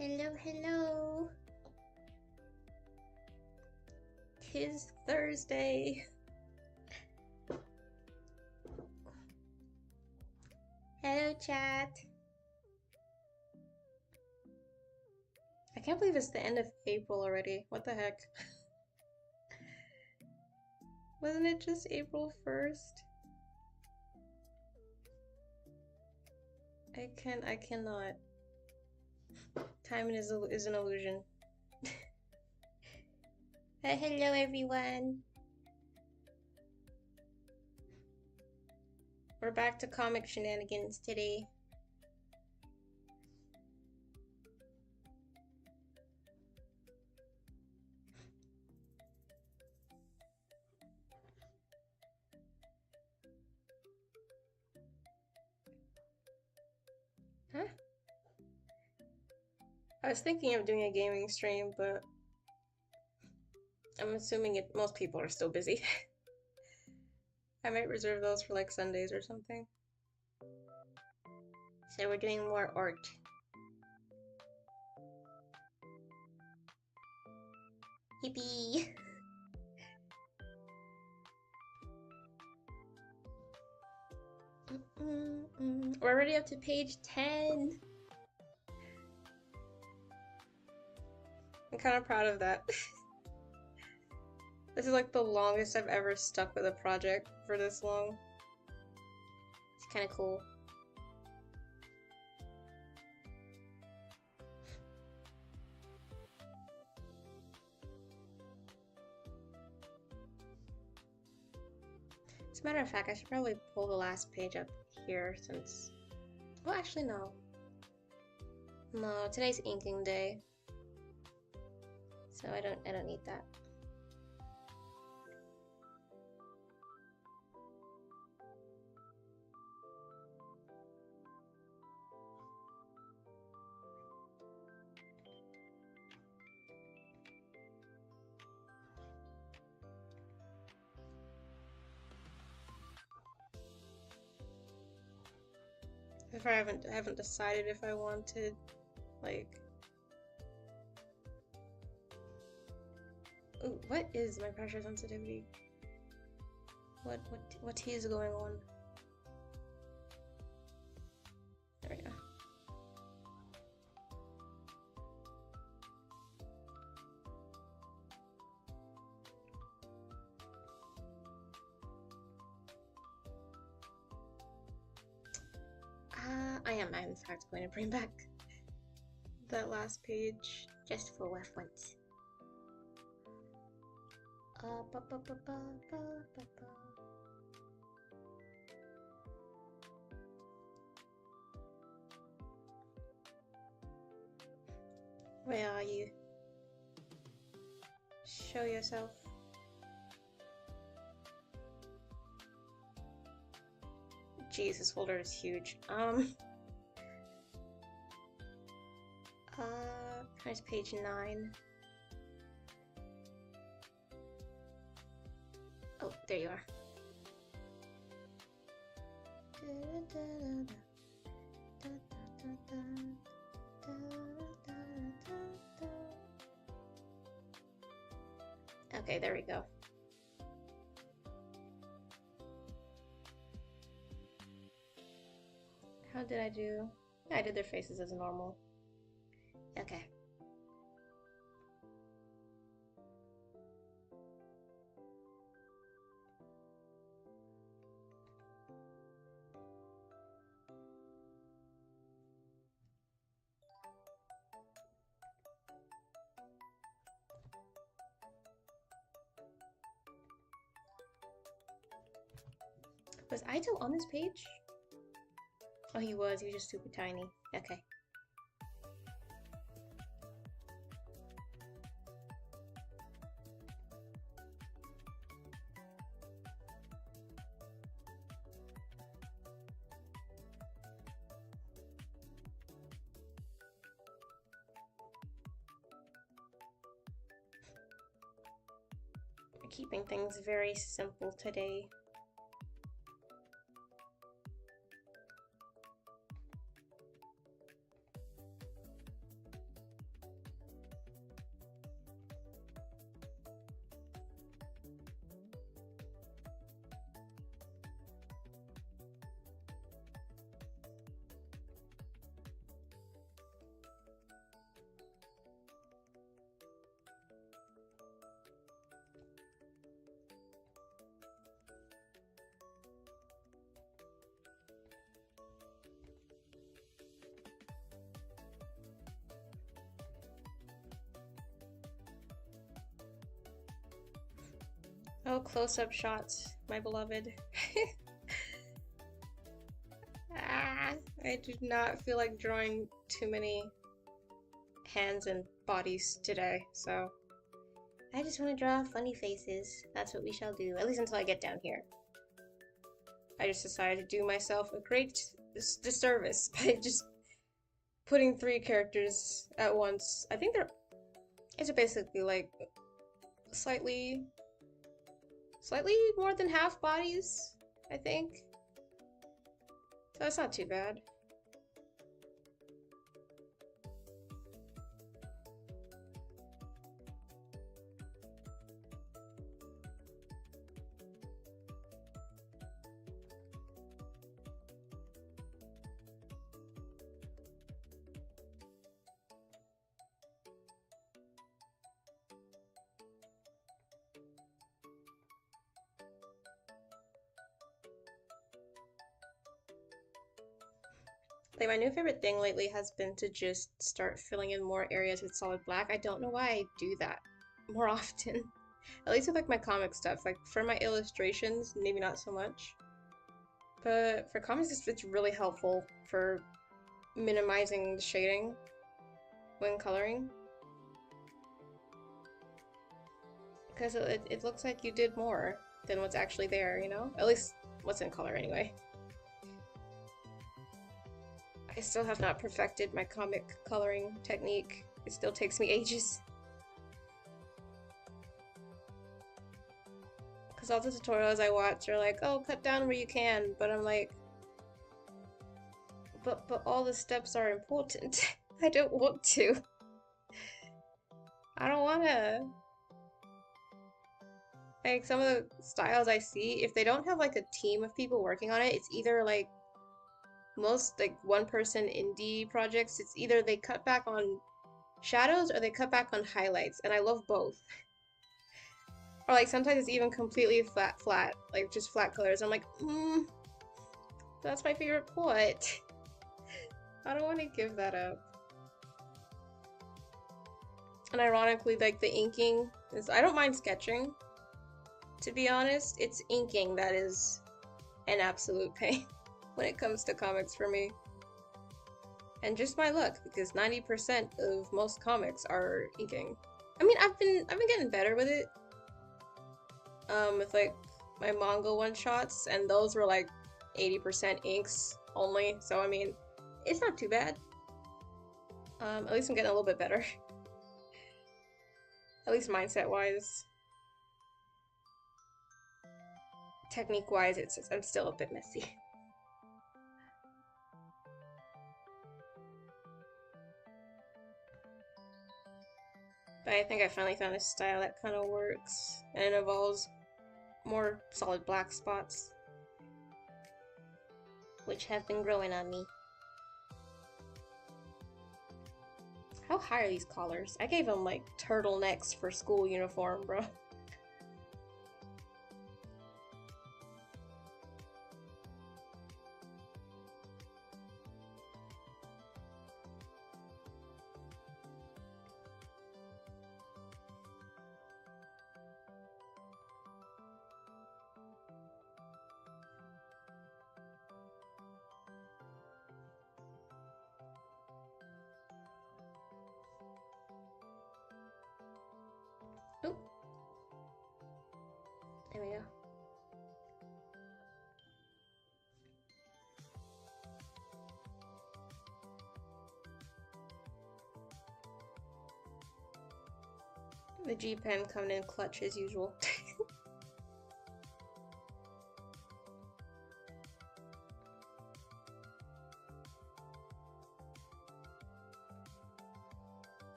Hello, hello. 'Tis Thursday. Hello, chat. I can't believe it's the end of April already. What the heck? Wasn't it just April 1st? I cannot. Time is an illusion. Hello, everyone. We're back to comic shenanigans today. Huh? I was thinking of doing a gaming stream, but I'm assuming most people are still busy. I might reserve those for like Sundays or something. So we're doing more art. Yippee! We're already up to page 10. I'm kind of proud of that. This is like the longest I've ever stuck with a project for this long. It's kind of cool. As a matter of fact, I should probably pull the last page up here since... Well, actually, no. No, today's inking day. So I don't need that. If I haven't decided if I wanted, like... Ooh, what is my pressure sensitivity? What is going on? There we go. I am in fact going to bring back that last page just for reference. Where are you? Show yourself. Jeez, this folder is huge. Here's page 9. Oh, there you are. Okay, there we go. How did I do? I did their faces as normal. Okay. Was Aito on this page? Oh, he was just super tiny. Okay. We're keeping things very simple today. Oh, close-up shots, my beloved. I do not feel like drawing too many hands and bodies today, so I just want to draw funny faces. That's what we shall do, at least until I get down here. I just decided to do myself a great disservice by just putting 3 characters at once. I think it's basically like slightly more than half bodies, I think. So that's not too bad. Like, my new favorite thing lately has been to just start filling in more areas with solid black. I don't know why I do that more often. At least with like my comic stuff. Like for my illustrations, maybe not so much. But for comics, it's really helpful for minimizing the shading when coloring. Because it looks like you did more than what's actually there, you know? At least what's in color anyway. I still have not perfected my comic coloring technique. It still takes me ages. Because all the tutorials I watch are like, oh, cut down where you can, but I'm like, but all the steps are important. I don't want to. I don't wanna. Like, some of the styles I see, if they don't have like a team of people working on it, it's either like most like one person indie projects, it's either they cut back on shadows or they cut back on highlights, and I love both. Or like sometimes it's even completely flat, like just flat colors. I'm like, that's my favorite plot. I don't want to give that up. And ironically, like the inking is, I don't mind sketching. To be honest, it's inking that is an absolute pain when it comes to comics for me. And just my luck, because 90% of most comics are inking. I mean, I've been getting better with it. With like my manga one-shots, and those were like 80% inks only, so I mean, it's not too bad. At least I'm getting a little bit better. At least mindset-wise. Technique-wise, I'm still a bit messy. But I think I finally found a style that kind of works, and it involves more solid black spots, which have been growing on me. How high are these collars? I gave them like turtlenecks for school uniform, bro. Oop. There we go. The G pen coming in clutch as usual.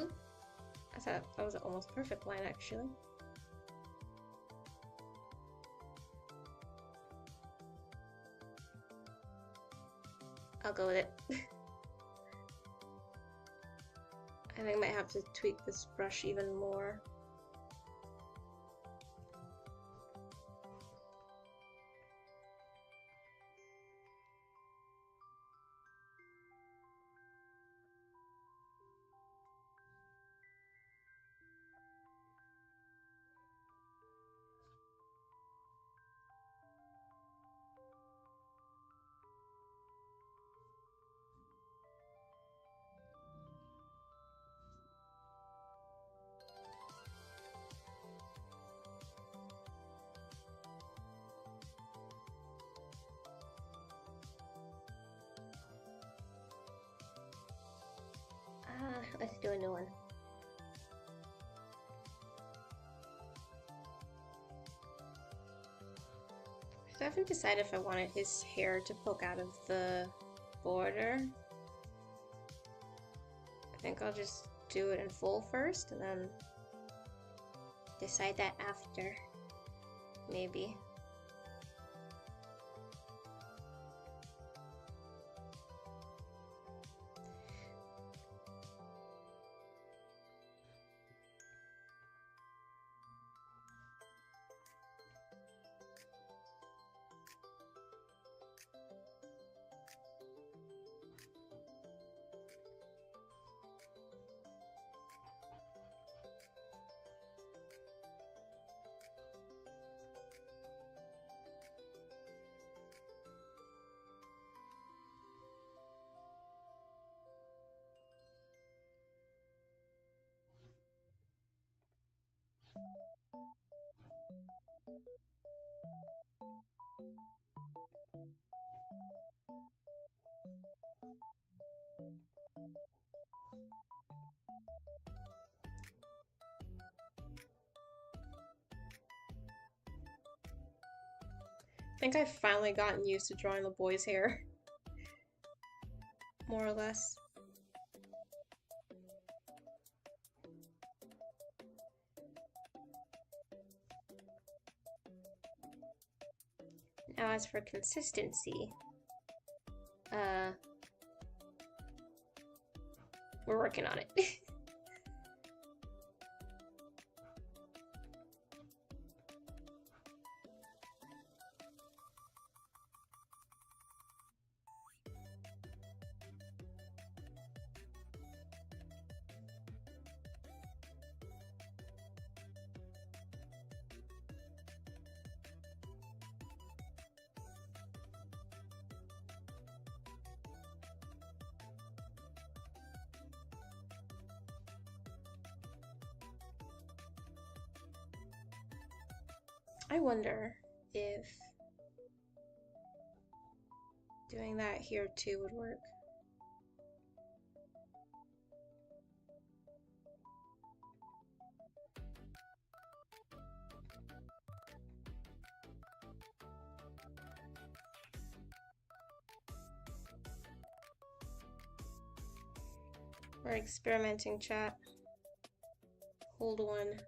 Oop. I thought that was an almost perfect line actually. I'll go with it. I think I might have to tweak this brush even more. I haven't decided if I wanted his hair to poke out of the border. I think I'll just do it in full first and then decide that after, maybe. I think I've finally gotten used to drawing the boy's hair, more or less. Now as for consistency, we're working on it. I wonder if doing that here too would work. We're experimenting, chat. Hold one.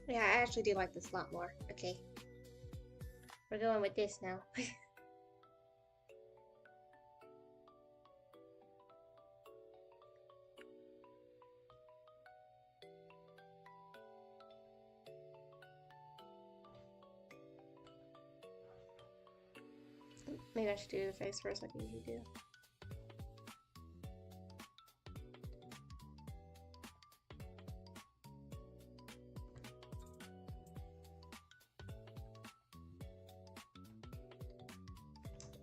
Yeah, I actually do like this a lot more. Okay. We're going with this now. Maybe I should do the face first like I usually do.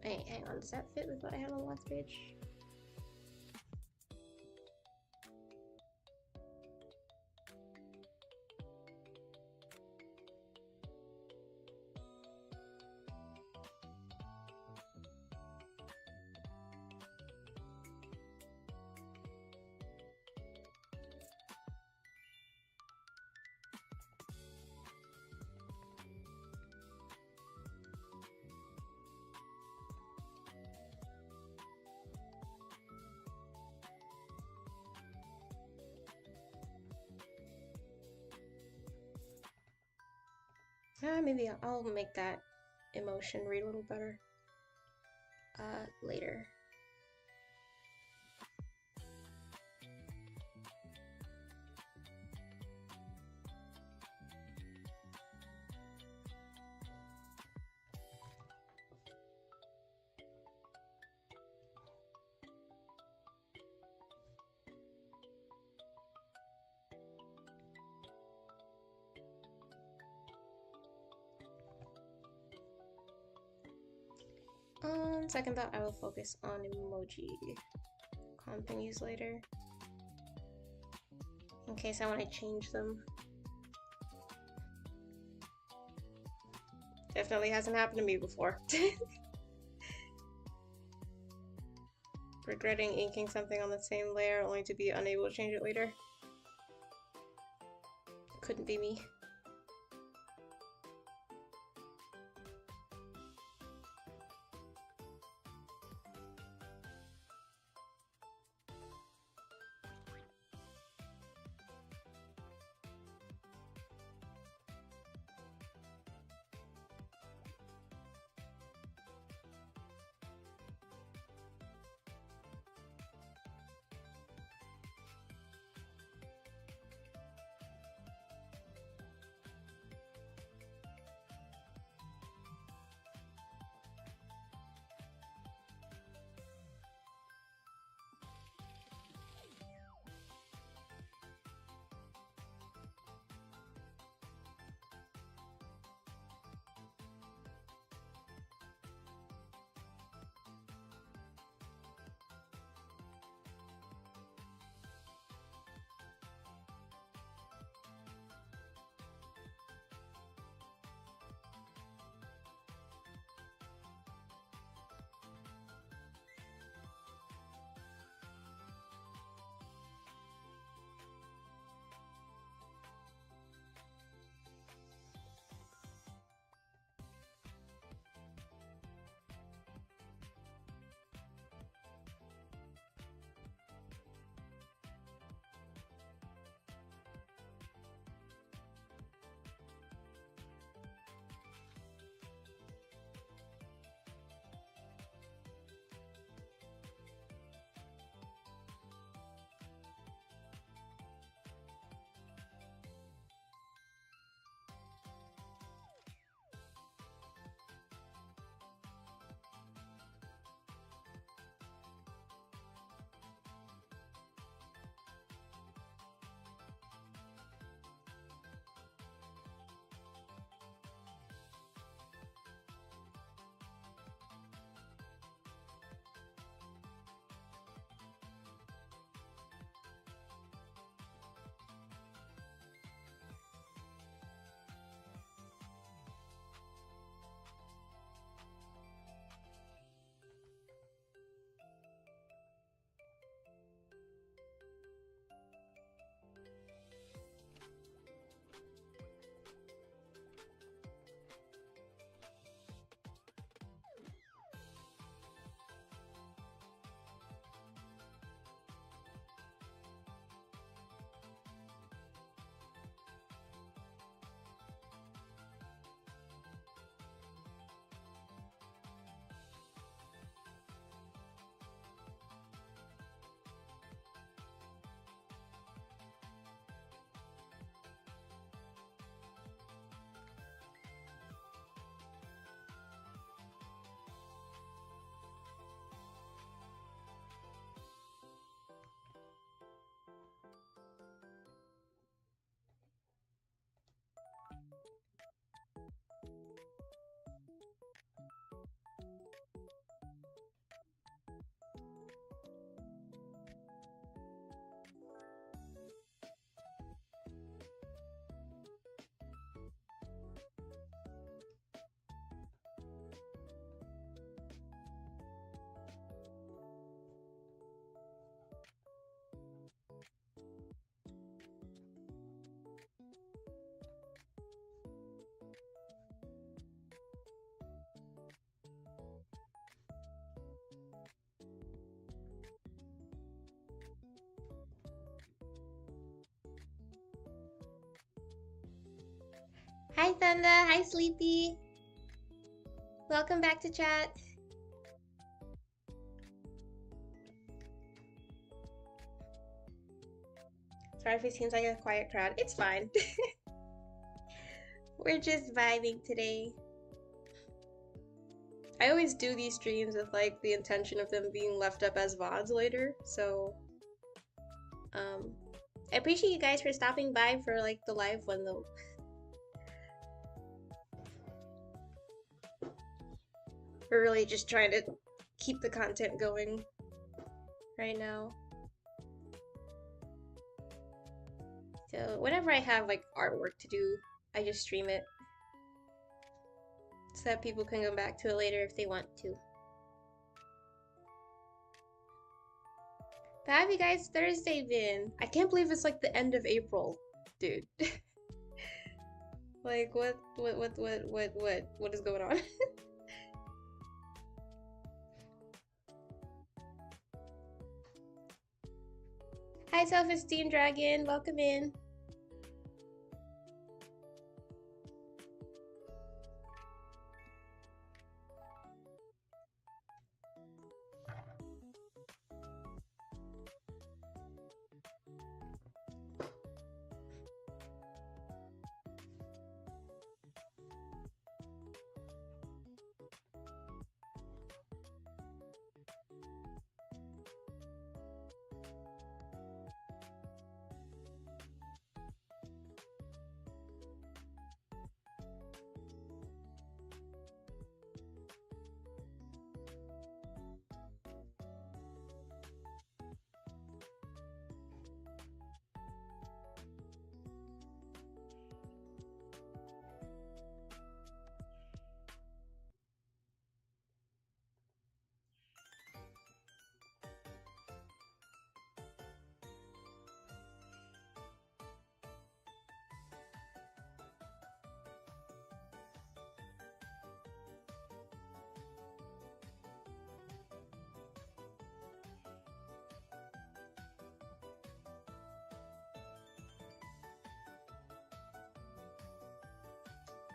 Hey, hang on, does that fit with what I had on the last page? Maybe I'll make that emotion read a little better later. On second thought, I will focus on emoji companies later, in case I want to change them. Definitely hasn't happened to me before. Regretting inking something on the same layer only to be unable to change it later. Couldn't be me. Hi Thunder, hi Sleepy. Welcome back to chat. Sorry if it seems like a quiet crowd. It's fine. We're just vibing today. I always do these streams with like the intention of them being left up as VODs later, so I appreciate you guys for stopping by for like the live one though. We're really just trying to keep the content going right now. So whenever I have like artwork to do, I just stream it so that people can come back to it later if they want to. But how have you guys Thursday been? I can't believe it's like the end of April, dude. Like what is going on? Hi Self-Esteem Dragon, welcome in.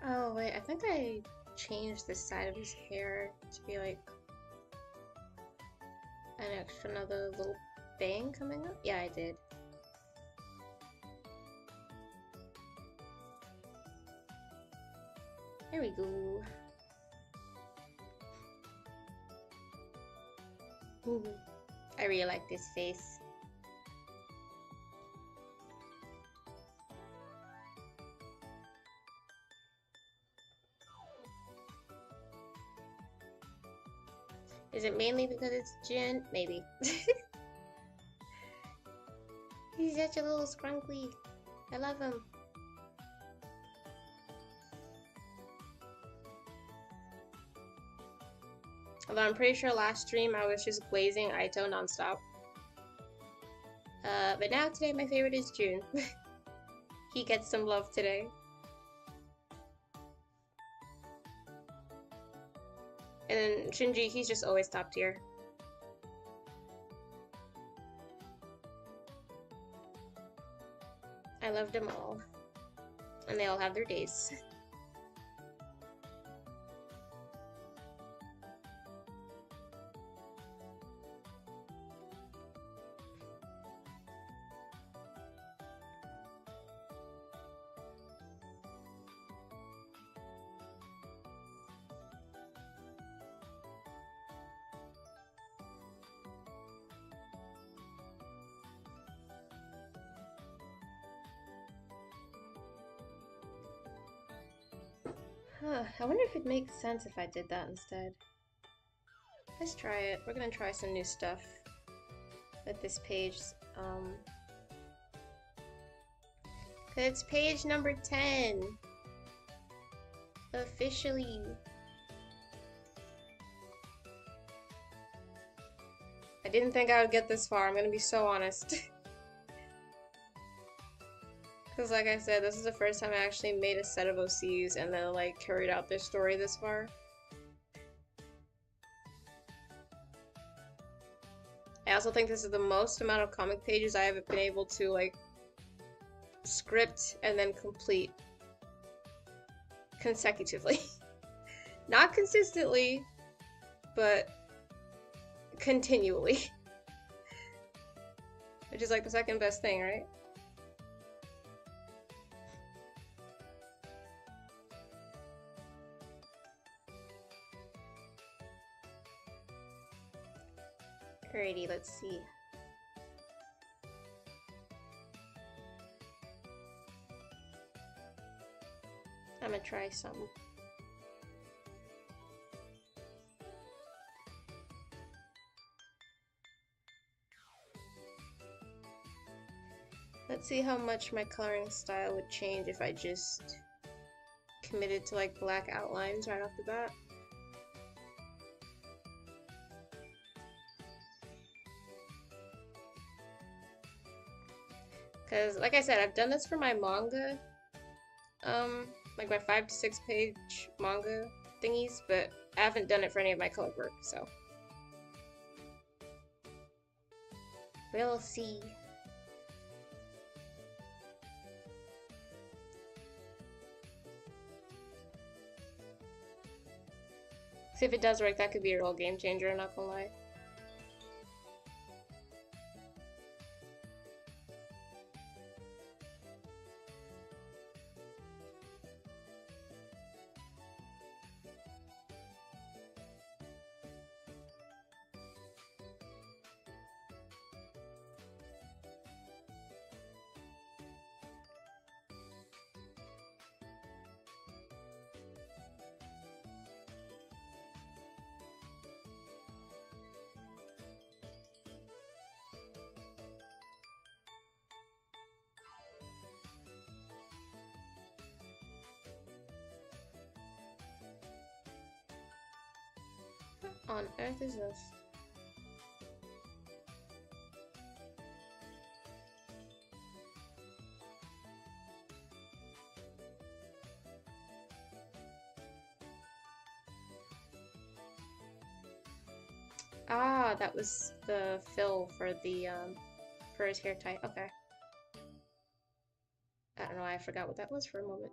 Oh wait, I think I changed the side of his hair to be like an extra another little bang coming up. Yeah, I did. There we go. Ooh, I really like this face. Is it mainly because it's Jin? Maybe. He's such a little scrunkly. I love him. Although I'm pretty sure last stream I was just glazing Aito nonstop. But now today my favorite is Jun. He gets some love today. And then Shinji, he's just always top tier. I love them all. And they all have their days. I wonder if it makes sense if I did that instead. Let's try it. We're gonna try some new stuff with this page. It's page number 10. Officially. I didn't think I would get this far, I'm gonna be so honest. Because like I said, this is the first time I actually made a set of OCs and then like carried out their story this far. I also think this is the most amount of comic pages I have been able to like script and then complete consecutively. Not consistently, but continually. Which is like the second best thing, right? Alrighty, let's see. I'm gonna try some. Let's see how much my coloring style would change if I just committed to like black outlines right off the bat. Because like I said, I've done this for my manga, like my 5 to 6 page manga thingies, but I haven't done it for any of my color work, so we'll see. See if it does work, that could be a real game changer, I'm not gonna lie. What on earth is this? Ah, that was the fill for the for his hair tie. Okay. I don't know, I forgot what that was for a moment.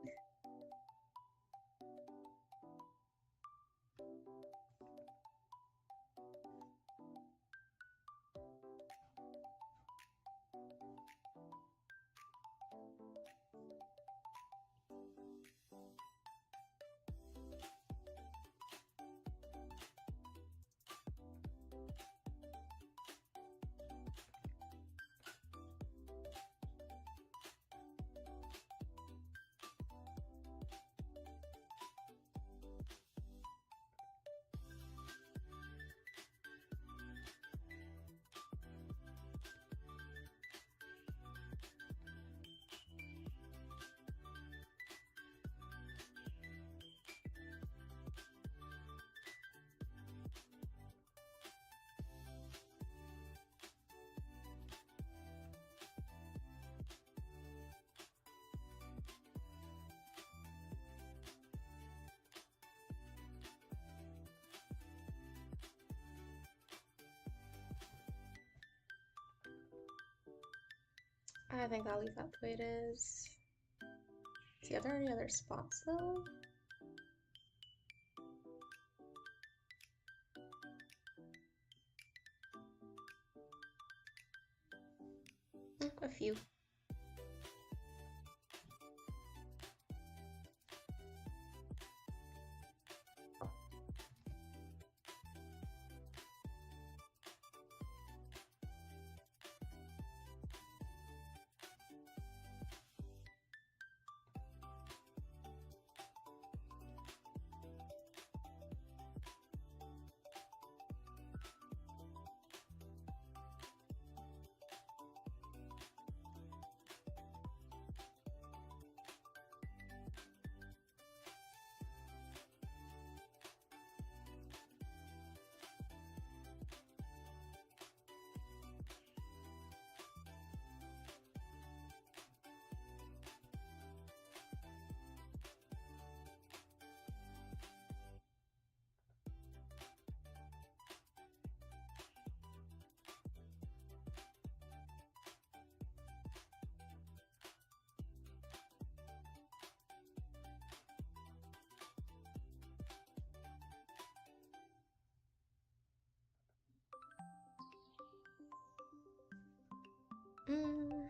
I think I'll leave that the way it is. See, are there any other spots though? A few. Mm.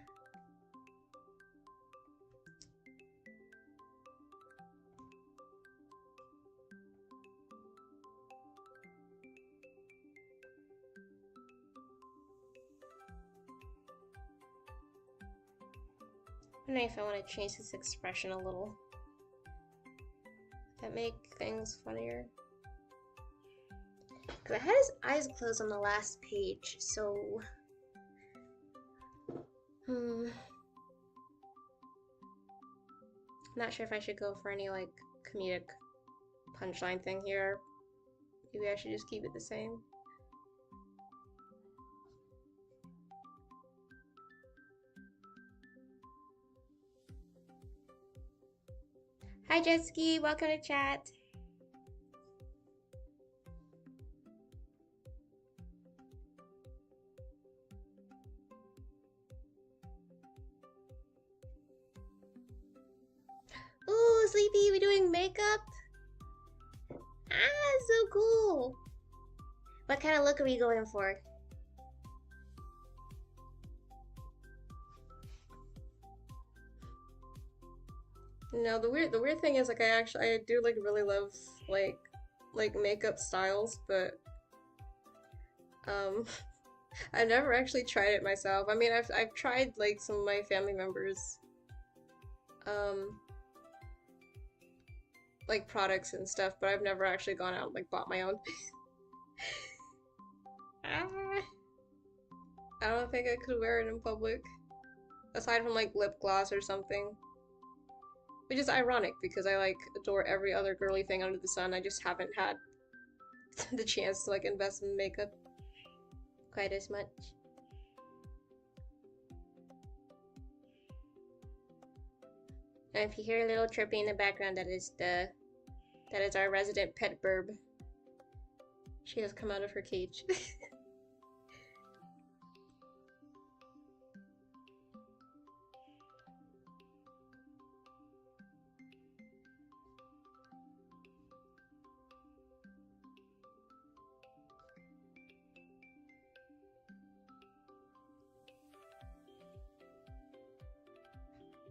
I don't know if I want to change this expression a little. That make things funnier. Cause I had his eyes closed on the last page, so not sure if I should go for any like comedic punchline thing here. Maybe I should just keep it the same. Hi Jetski, welcome to chat. Ooh, Sleepy, we doing makeup? Ah, so cool. What kind of look are we going for? No, the weird thing is like I do like really love like makeup styles, but I've never actually tried it myself. I mean, I've tried like some of my family members um like products and stuff, but I've never actually gone out and like bought my own. Ah, I don't think I could wear it in public, aside from like lip gloss or something. Which is ironic because I like adore every other girly thing under the sun. I just haven't had the chance to like invest in makeup quite as much. And if you hear a little chirping in the background, that is our resident pet burb. She has come out of her cage.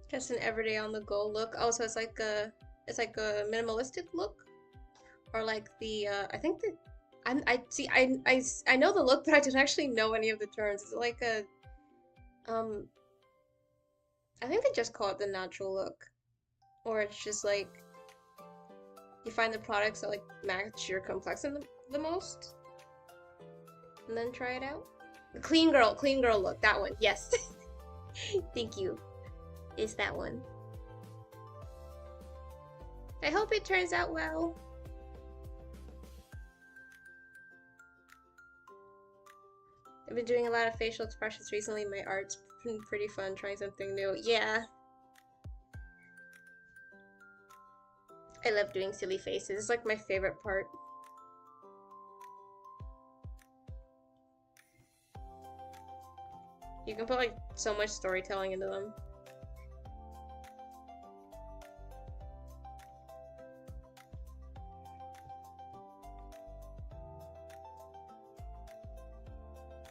Just an everyday on the go look. Oh, so it's like a minimalistic look, or like the I think the I know the look, but I don't actually know any of the terms. Is it like a I think they just call it the natural look, or it's just like you find the products that like match your complexion the most, and then try it out. The clean girl look. That one. Yes. Thank you. Is that one. I hope it turns out well. I've been doing a lot of facial expressions recently. My art's been pretty fun trying something new. Yeah. I love doing silly faces. It's like my favorite part. You can put like so much storytelling into them.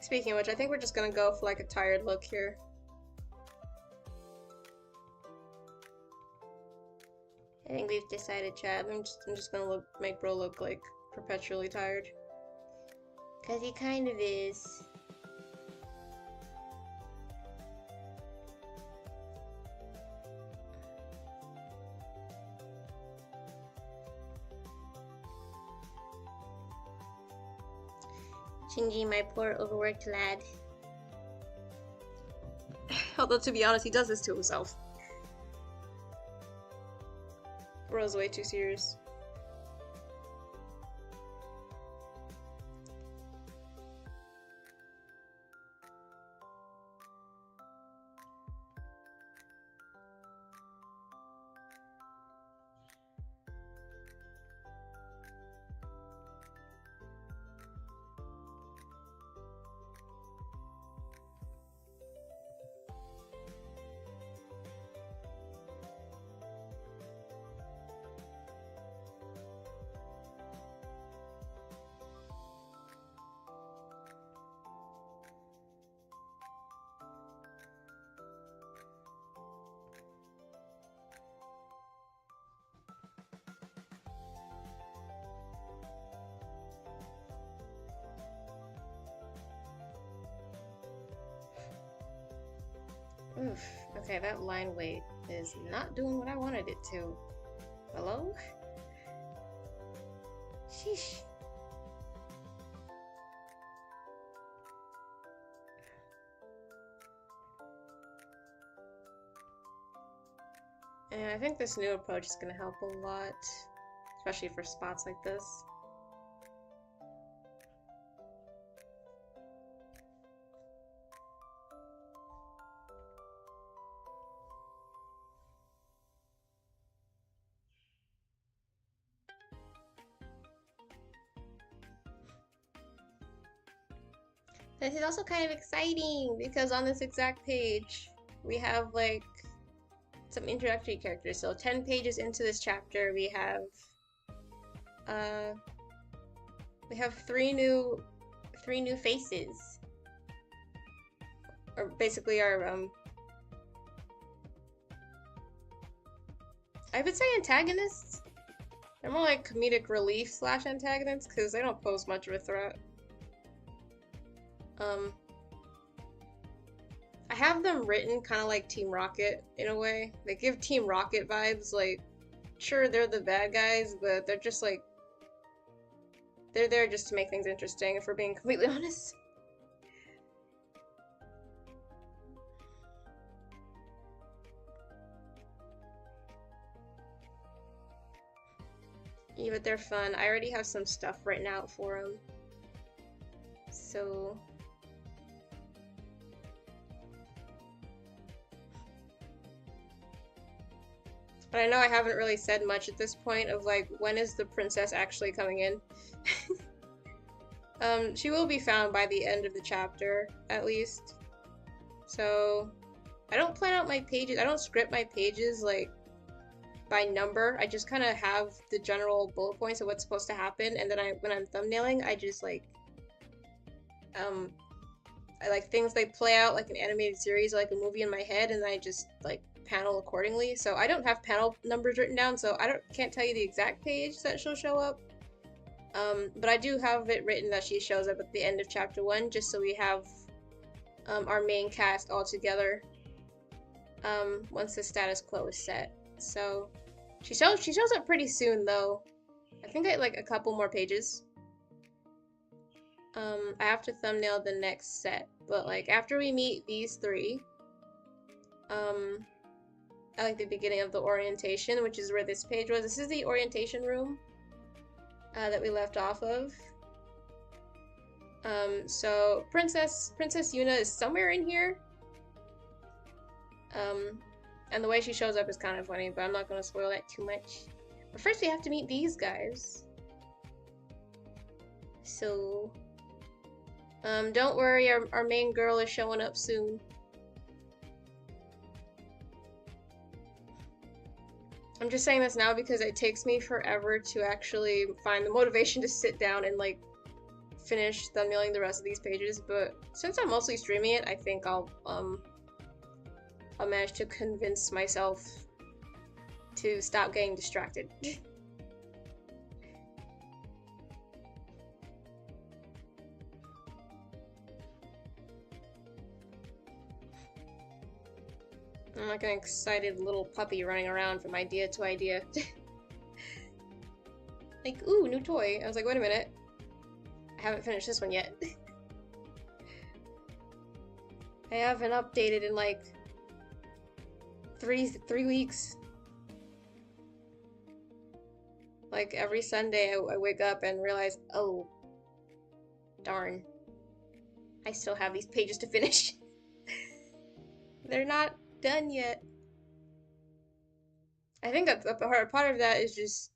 Speaking of which, I think we're just gonna go for like a tired look here. I think we've decided, Chad. I'm just gonna make bro look like perpetually tired. Cause he kind of is. Shinji, my poor overworked lad. Although to be honest, he does this to himself. Bro's way too serious. Oof. Okay, that line weight is not doing what I wanted it to. Hello? Sheesh. And I think this new approach is going to help a lot, especially for spots like this. This is also kind of exciting because on this exact page, we have like some introductory characters. So 10 pages into this chapter, we have three new faces, or basically our I would say antagonists. They're more like comedic relief / antagonists because they don't pose much of a threat. I have them written kind of like Team Rocket in a way. They give Team Rocket vibes, like, sure, they're the bad guys, but they're just like, they're there just to make things interesting, if we're being completely honest. Yeah, but they're fun. I already have some stuff written out for them. So... But I know I haven't really said much at this point of like, when is the princess actually coming in? She will be found by the end of the chapter, at least. So, I don't plan out my pages, I don't script my pages like by number. I just kind of have the general bullet points of what's supposed to happen, and then when I'm thumbnailing, I just like, I like things like play out like an animated series or like a movie in my head, and I just like panel accordingly. So I don't have panel numbers written down, so can't tell you the exact page that she'll show up. But I do have it written that she shows up at the end of chapter 1, just so we have our main cast all together once the status quo is set. So she shows up pretty soon though. I think I like a couple more pages. I have to thumbnail the next set, but like after we meet these three, I like the beginning of the orientation, which is where this page was. This is the orientation room that we left off of. So Princess Yuna is somewhere in here. And the way she shows up is kind of funny, but I'm not going to spoil that too much. But first we have to meet these guys. So, don't worry, our main girl is showing up soon. I'm just saying this now because it takes me forever to actually find the motivation to sit down and like finish thumbnailing the rest of these pages, but since I'm mostly streaming it, I think I'll manage to convince myself to stop getting distracted. I'm like an excited little puppy running around from idea to idea. Like, ooh, new toy. I was like, wait a minute. I haven't finished this one yet. I haven't updated in like three weeks. Like every Sunday I wake up and realize, oh, darn. I still have these pages to finish. They're not done yet. I think a part of that is just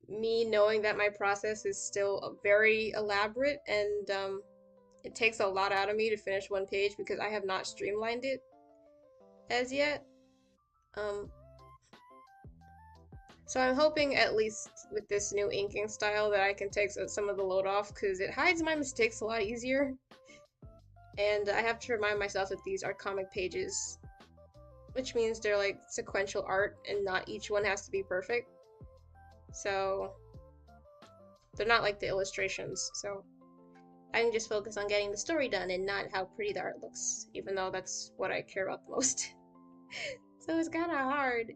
me knowing that my process is still very elaborate, and it takes a lot out of me to finish one page because I have not streamlined it as yet. So I'm hoping, at least with this new inking style, that I can take some of the load off, because it hides my mistakes a lot easier. And I have to remind myself that these are comic pages, which means they're like sequential art and not each one has to be perfect. So they're not like the illustrations, so I can just focus on getting the story done and not how pretty the art looks, even though that's what I care about the most. So it's kind of hard.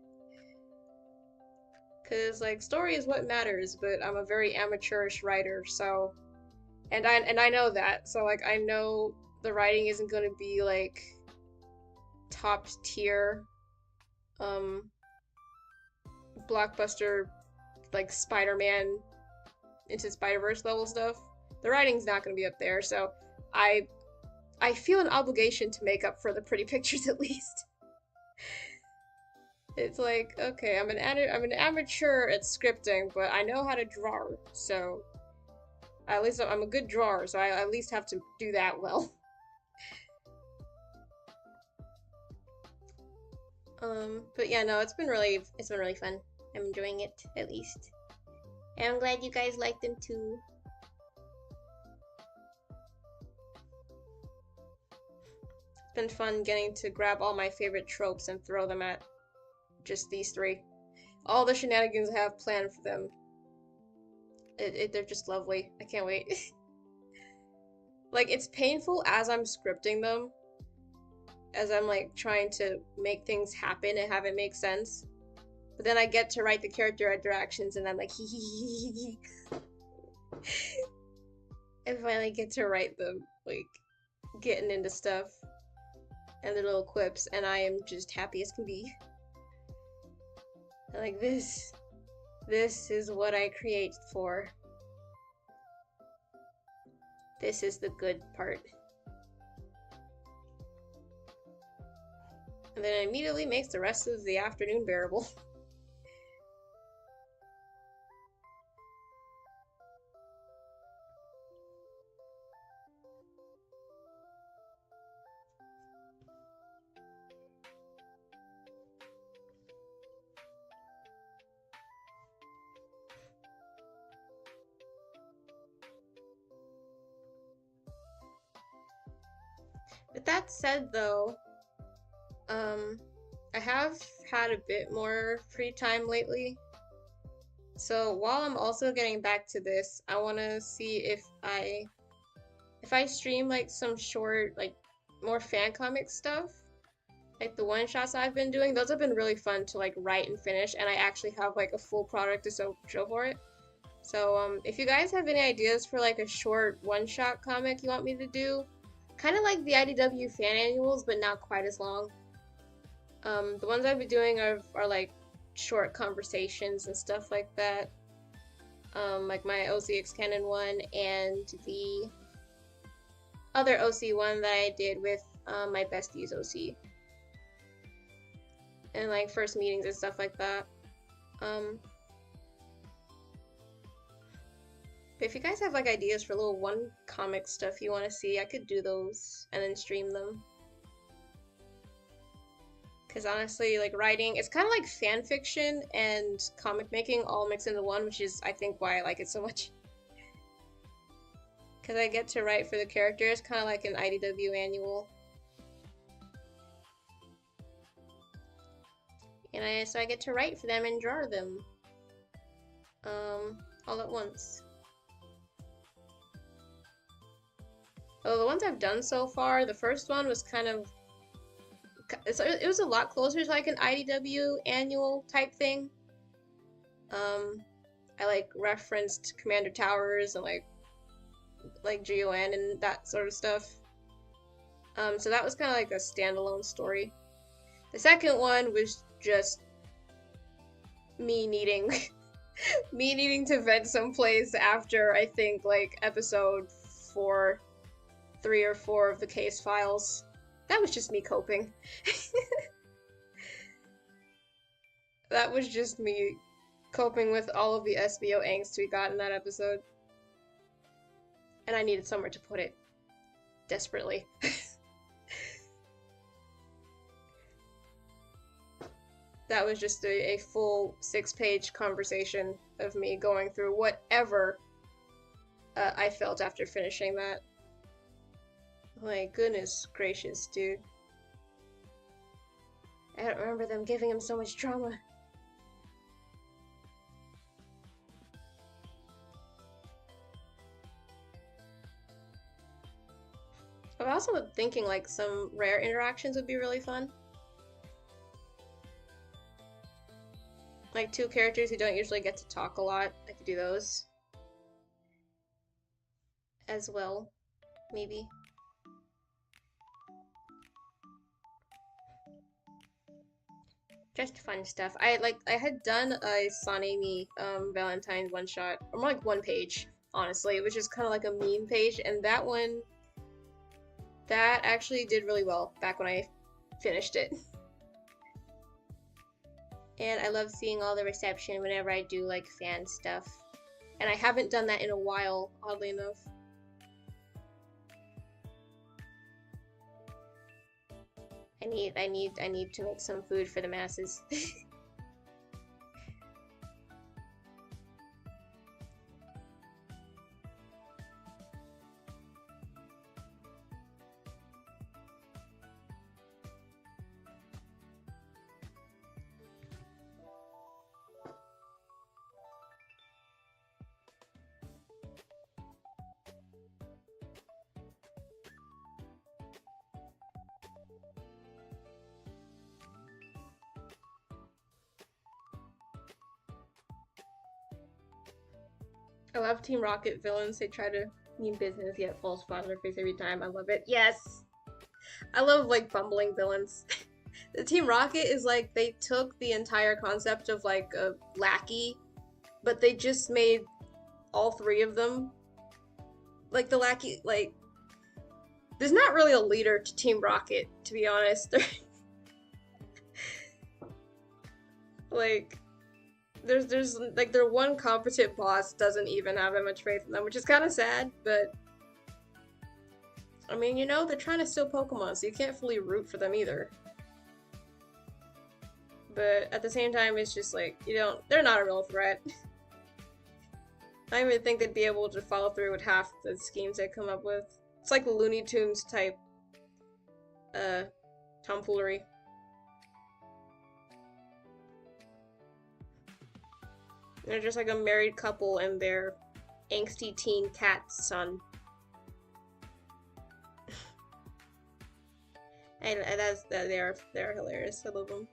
Cause like story is what matters, but I'm a very amateurish writer, so and I know that. So like I know the writing isn't gonna be like top tier um blockbuster like Spider-Man into Spider-Verse level stuff. The writing's not gonna be up there, so I I feel an obligation to make up for the pretty pictures at least. It's like, okay, I'm an amateur at scripting, but I know how to draw, so at least I'm a good drawer, so I at least have to do that well. But yeah, no, it's been really fun. I'm enjoying it at least, and I'm glad you guys like them too. It's been fun getting to grab all my favorite tropes and throw them at just these three. All the shenanigans I have planned for them. They're just lovely. I can't wait. Like, it's painful as I'm scripting them, as I'm like trying to make things happen and have it make sense. But then I get to write the character interactions and I'm like, hee hee hee hee. I finally get to write them, like, getting into stuff and the little quips, and I am just happy as can be. Like, this is what I create for. This is the good part. And then it immediately makes the rest of the afternoon bearable. With that said, though, I have had a bit more free time lately. So while I'm also getting back to this, I want to see if I stream like some short, like more fan comic stuff, like the one shots I've been doing. Those have been really fun to like write and finish, and I actually have like a full product to show for it. So if you guys have any ideas for like a short one-shot comic you want me to do, kind of like the IDW fan annuals, but not quite as long. The ones I've been doing are like short conversations and stuff like that. Like my OCX Canon one and the other OC one that I did with my besties OC. And like first meetings and stuff like that. But if you guys have like ideas for little one comic stuff you want to see, I could do those and then stream them. Because honestly, like writing, it's kind of like fan fiction and comic making all mixed into one, which is, I think, why I like it so much. Because I get to write for the characters, kind of like an IDW annual. And so I get to write for them and draw them. All at once. Well, the ones I've done so far, the first one was kind of... It was a lot closer to like an IDW annual type thing. I like referenced Commander Towers and like GON and that sort of stuff. So that was kind of like a standalone story. The second one was just me needing me needing to vent someplace after I think like episode 3 or 4 of the case files. That was just me coping. That was just me coping with all of the SBO angst we got in that episode. And I needed somewhere to put it. Desperately. That was just a full 6-page conversation of me going through whatever I felt after finishing that. My goodness gracious, dude. I don't remember them giving him so much trauma. I'm also thinking like some rare interactions would be really fun. Like two characters who don't usually get to talk a lot. I could do those as well, maybe. Just fun stuff. I had done a Sanemi Valentine one shot, or more like one page, honestly, which is kind of like a meme page, and that one that actually did really well back when I finished it. And I love seeing all the reception whenever I do like fan stuff. And I haven't done that in a while, oddly enough. I need to make some food for the masses. I love Team Rocket villains. They try to mean business yet falls flat on their face every time. I love it. Yes! I love like bumbling villains. The Team Rocket is like they took the entire concept of like a lackey, but they just made all three of them. Like the lackey, like there's not really a leader to Team Rocket, to be honest. Like there's like their one competent boss doesn't even have that much faith in them, which is kind of sad, but I mean, you know, they're trying to steal Pokemon, so you can't fully root for them either. But at the same time, it's just like, you don't, they're not a real threat. I don't even think they'd be able to follow through with half the schemes they come up with. It's like Looney Tunes type, tomfoolery. They're just like a married couple and their angsty teen cat's son. And they're hilarious. I love them.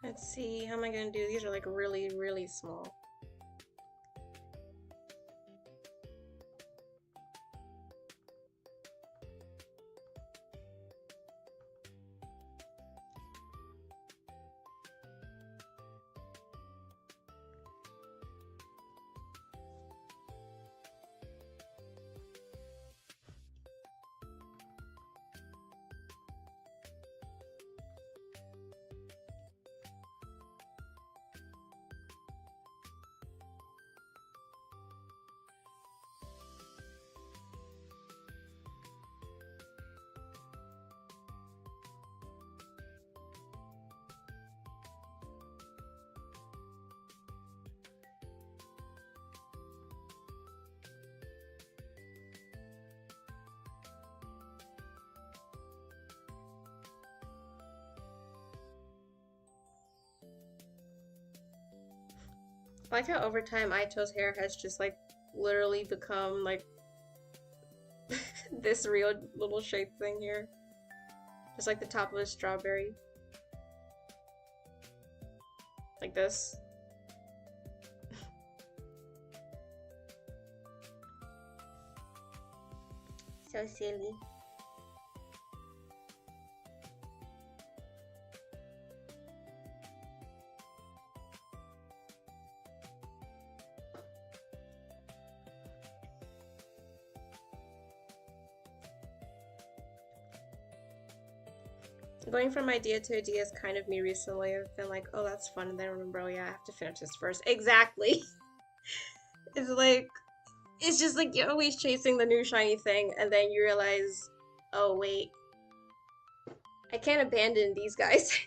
Let's see, how am I gonna do? These are like really, really small. I like how over time Aito's hair has just like literally become like this real little shape thing here. Just like the top of a strawberry. Like this. So silly. Going from idea to idea is kind of me recently. I've been like, oh, that's fun, and then I remember, oh yeah, I have to finish this first. Exactly. It's like, it's just like you're always chasing the new shiny thing, and then you realize, oh wait, I can't abandon these guys.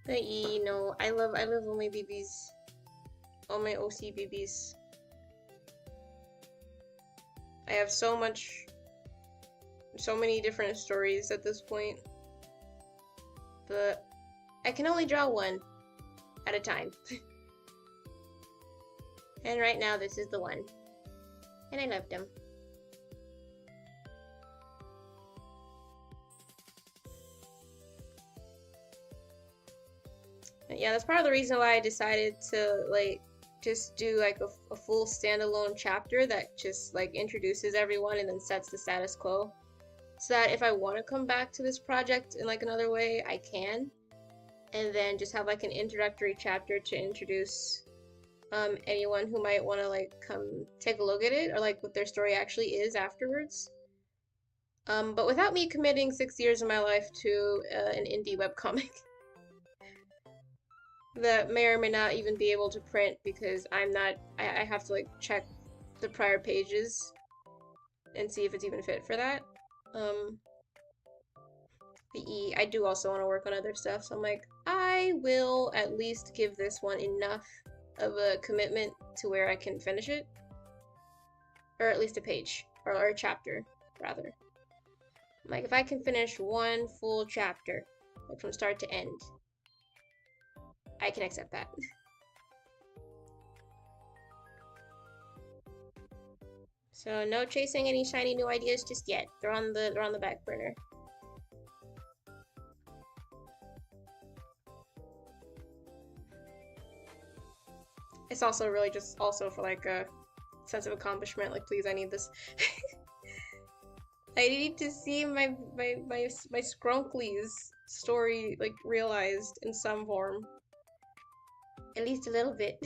But you know, I love all my BBs, all my OC BBs. I have so many different stories at this point, but I can only draw one at a time. And right now this is the one, and I loved him. But yeah, that's part of the reason why I decided to like just do like a full standalone chapter that just like introduces everyone and then sets the status quo, so that if I want to come back to this project in like another way, I can, and then just have like an introductory chapter to introduce anyone who might want to like come take a look at it, or like what their story actually is afterwards. But without me committing 6 years of my life to an indie webcomic that may or may not even be able to print, because I have to like check the prior pages and see if it's even fit for that. I do also want to work on other stuff, so I'm like, I will at least give this one enough of a commitment to where I can finish it. Or at least a page, or a chapter, rather. Like, if I can finish one full chapter, like from start to end, I can accept that. So no chasing any shiny new ideas just yet. They're on the back burner. It's also really just also for like a sense of accomplishment. Like, please, I need this. I need to see my Skrunkly's story like realized in some form. At least a little bit.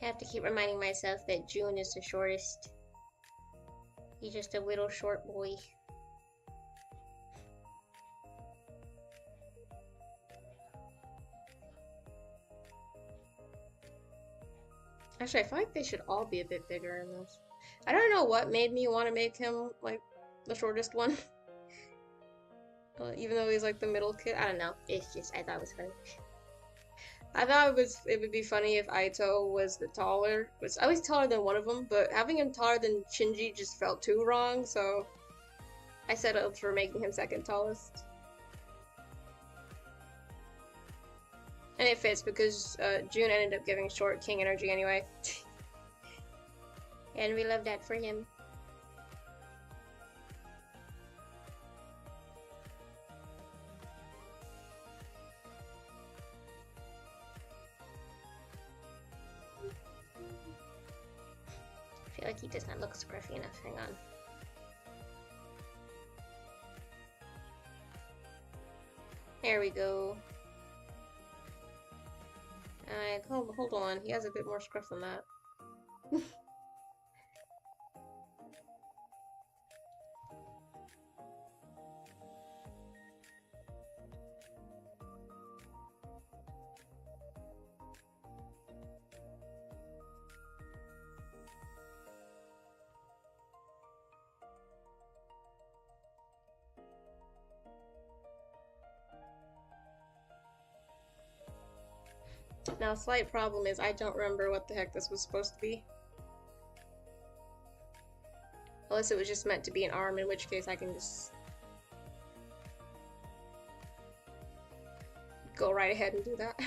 I have to keep reminding myself that June is the shortest. He's just a little short boy. Actually, I feel like they should all be a bit bigger in this. I don't know what made me want to make him like the shortest one. Even though he's like the middle kid. I don't know. It's just, I thought it was funny. I thought it would be funny if Aito was the taller, was at least taller than one of them, but having him taller than Shinji just felt too wrong, so I settled for making him second tallest. And it fits because June ended up giving short king energy anyway. And we love that for him. I feel like he does not look scruffy enough. Hang on. There we go. Hold on. He has a bit more scruff than that. Now, slight problem is I don't remember what the heck this was supposed to be. Unless it was just meant to be an arm, in which case I can just go right ahead and do that.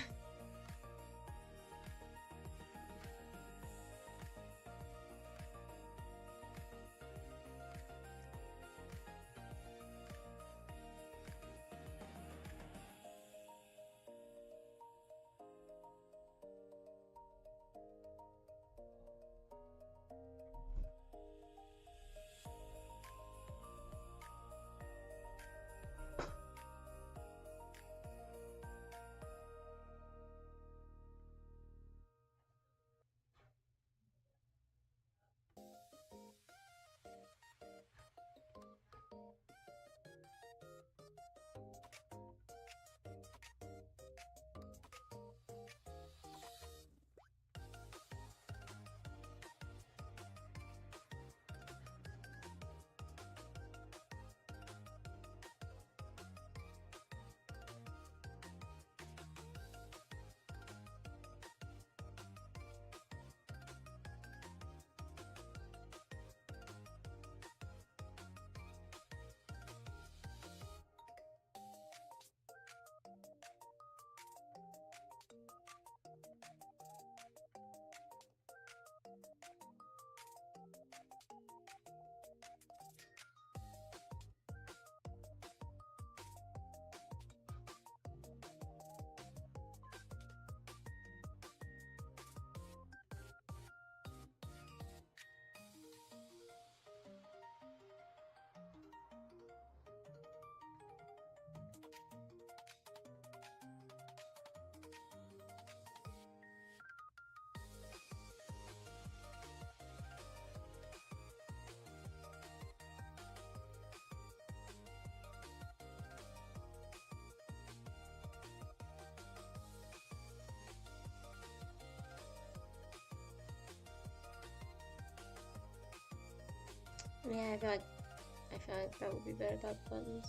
Yeah, I feel like that would be better without buttons.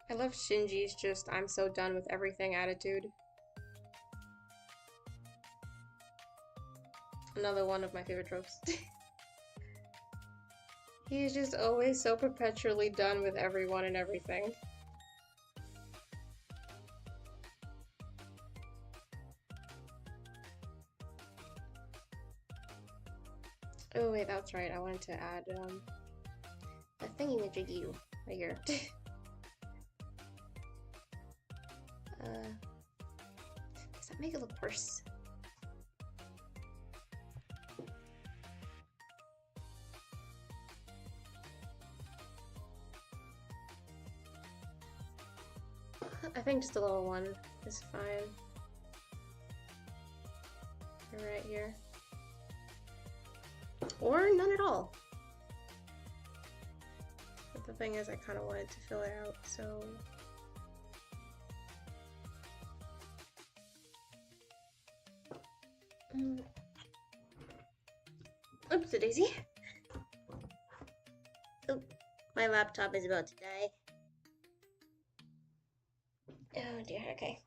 I love Shinji's just "I'm so done with everything" attitude. Another one of my favorite tropes. He's just always so perpetually done with everyone and everything. Oh wait, that's right. I wanted to add a thingy-majiggy right here. Does that make it look worse? I think just a little one is fine. Right here. Or none at all. But the thing is, I kind of wanted to fill it out, so... Oops, a daisy. Oh, my laptop is about to die. Oh dear, okay.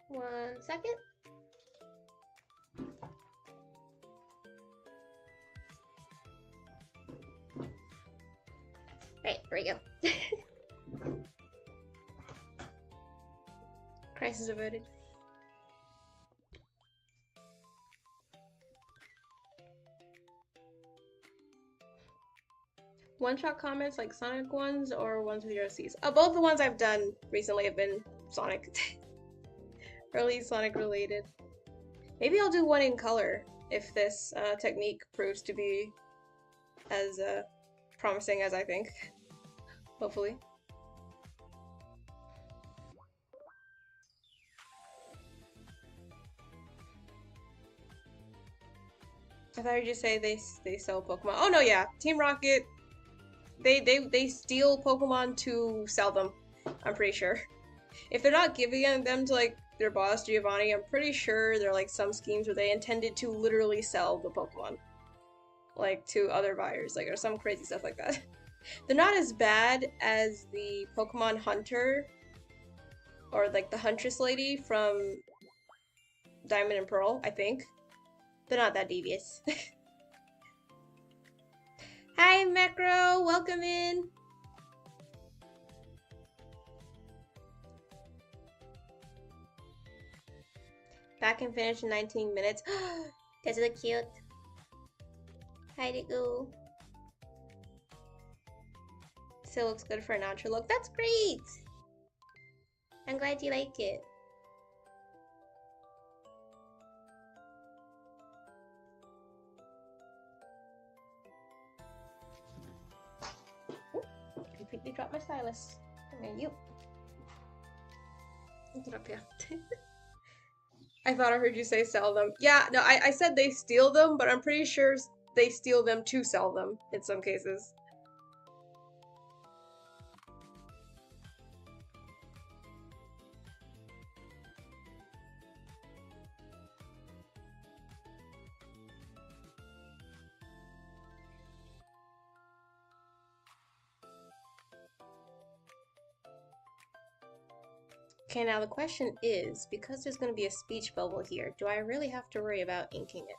1 second. Right, here we go. Crisis averted. One-shot comments like Sonic ones or ones with your OCs? Both the ones I've done recently have been Sonic. Early Sonic related. Maybe I'll do one in color if this technique proves to be as promising as I think. Hopefully. I thought I heard you say they sell Pokemon. Oh no, yeah, Team Rocket. They steal Pokemon to sell them. I'm pretty sure. If they're not giving them to like their boss Giovanni, I'm pretty sure there are like some schemes where they intended to literally sell the Pokemon, like to other buyers, like or some crazy stuff like that. They're not as bad as the Pokemon Hunter or like the Huntress lady from Diamond and Pearl, I think. They're not that devious. Hi, Macro! Welcome in! Back and finish in 19 minutes. Does it look cute? How'd it go? Still looks good for a natural look. That's great! I'm glad you like it. I completely dropped my stylus. Thank you. Put it up here. I thought I heard you say sell them. Yeah, no, I said they steal them, but I'm pretty sure they steal them to sell them in some cases. Okay, now the question is, because there's going to be a speech bubble here, do I really have to worry about inking it?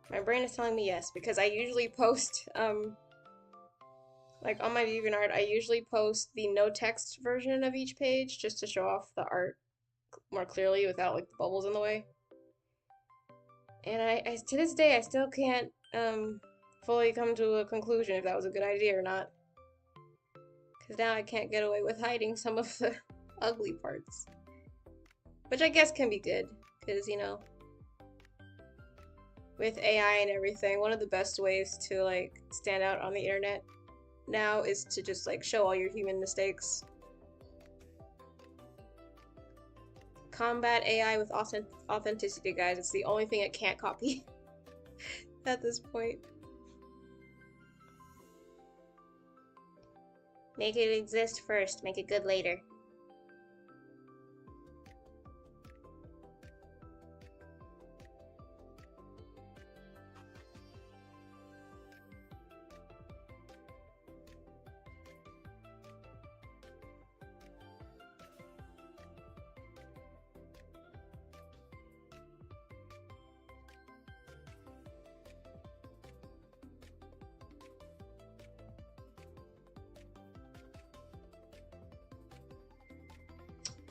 My brain is telling me yes, because I usually post, like on my DeviantArt, I usually post the no text version of each page just to show off the art more clearly without like the bubbles in the way. And I to this day, I still can't fully come to a conclusion if that was a good idea or not. Because now I can't get away with hiding some of the ugly parts. Which I guess can be good, because, you know, with AI and everything, one of the best ways to, like, stand out on the internet now is to just, like, show all your human mistakes. Combat AI with authenticity, guys. It's the only thing it can't copy at this point. Make it exist first, make it good later.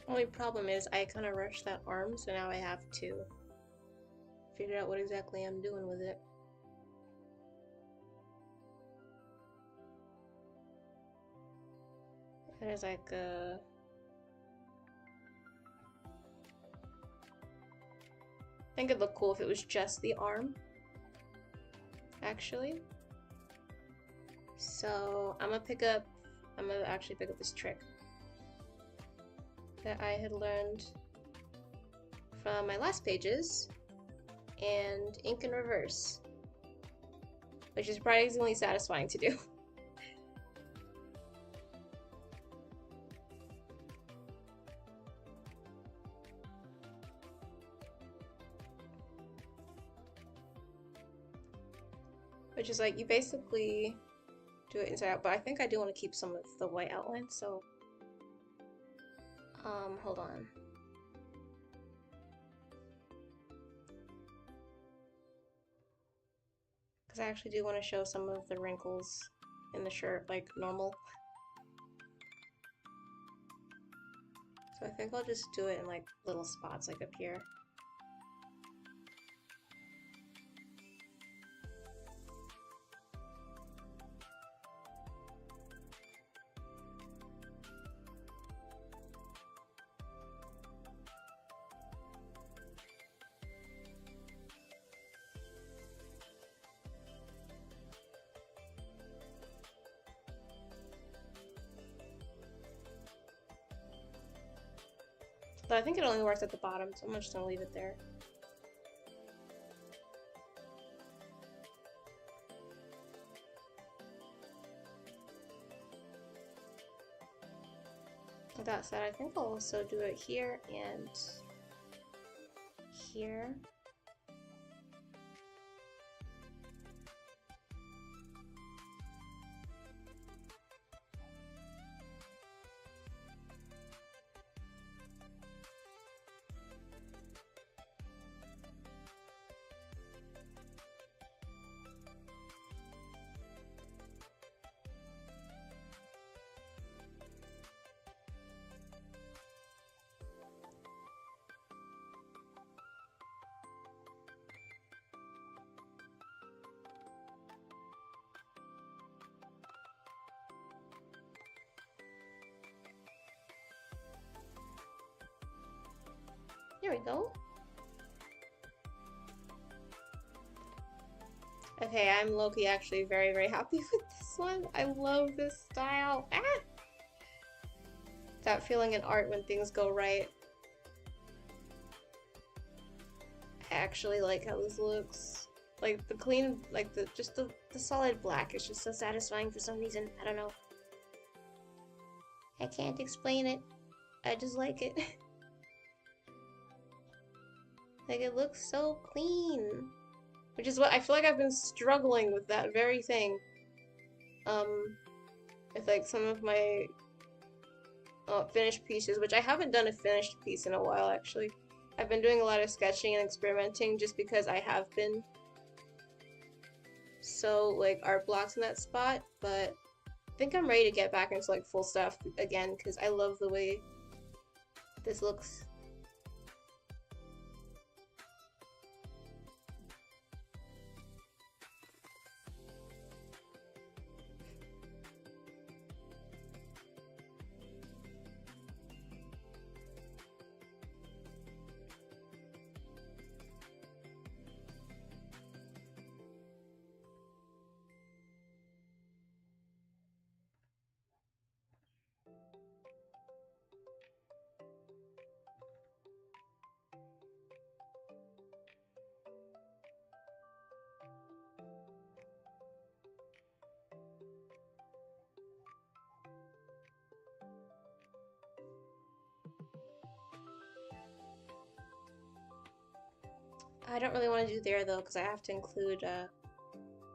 Only problem is I kind of rushed that arm, so now I have to figure out what exactly I'm doing with it. There's like a... I think it'd look cool if it was just the arm, actually. So I'm gonna actually pick up this trick that I had learned from my last pages and ink in reverse, which is surprisingly satisfying to do. Which is like, you basically do it inside out, but I think I do want to keep some of the white outline, so hold on. Because I actually do want to show some of the wrinkles in the shirt, like normal. So I think I'll just do it in like little spots, like up here. But I think it only works at the bottom, so I'm just gonna leave it there. With that said, I think I'll also do it here and here. There we go. Okay, I'm low-key actually very, very happy with this one. I love this style. Ah! That feeling in art when things go right. I actually like how this looks. Like the clean, like the solid black is just so satisfying for some reason. I don't know. I can't explain it. I just like it. Like it looks so clean. Which is what I feel like I've been struggling with that very thing. With like some of my finished pieces, which I haven't done a finished piece in a while actually. I've been doing a lot of sketching and experimenting just because I have been so like art blocks in that spot, but I think I'm ready to get back into like full stuff again because I love the way this looks. I don't really want to do there though because I have to include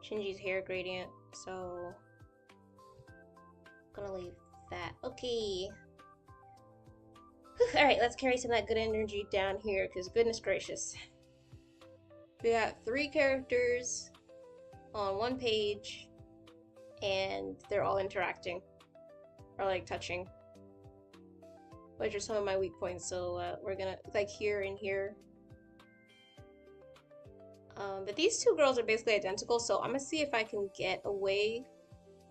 Shinji's hair gradient, so I'm gonna leave that. Okay. Alright, let's carry some of that good energy down here because goodness gracious. We got 3 characters on 1 page and they're all interacting or like touching, which are some of my weak points, so we're gonna like here and here. But these 2 girls are basically identical, so I'm gonna see if I can get away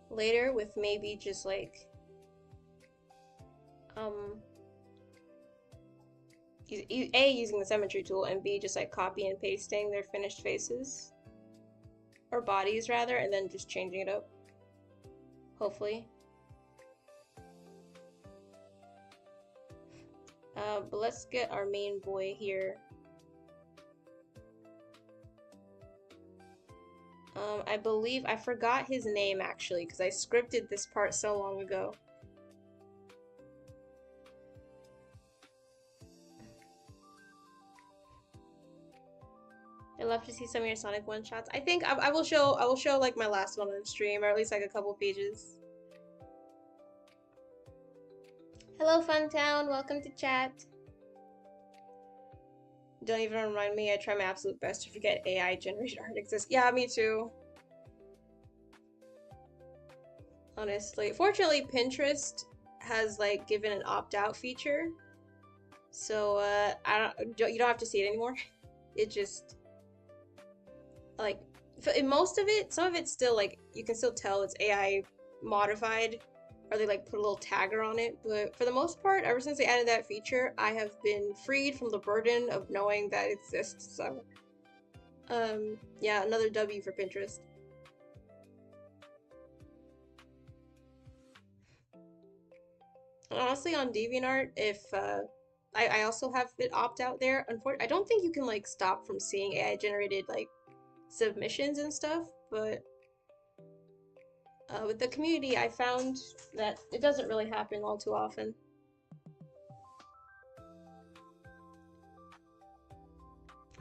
later with maybe just like using the symmetry tool, and B just like copy and pasting their finished faces or bodies rather, and then just changing it up, hopefully. But let's get our main boy here. I believe I forgot his name actually because I scripted this part so long ago. I'd love to see some of your Sonic one-shots. I think I will show like my last one on stream, or at least like a couple pages. Hello Funtown, welcome to chat. Don't even remind me, I try my absolute best to forget AI generated art exists. Yeah, me too. Honestly. Fortunately, Pinterest has like given an opt-out feature. So you don't have to see it anymore. It just like in most of it, some of it's still like you can still tell it's AI modified, or they like put a little tagger on it, but for the most part, ever since they added that feature, I have been freed from the burden of knowing that it exists. So yeah, another W for Pinterest. And honestly, on DeviantArt, if I also have it opt out there. Unfortunately, I don't think you can like stop from seeing AI generated like submissions and stuff, but with the community, I found that it doesn't really happen all too often.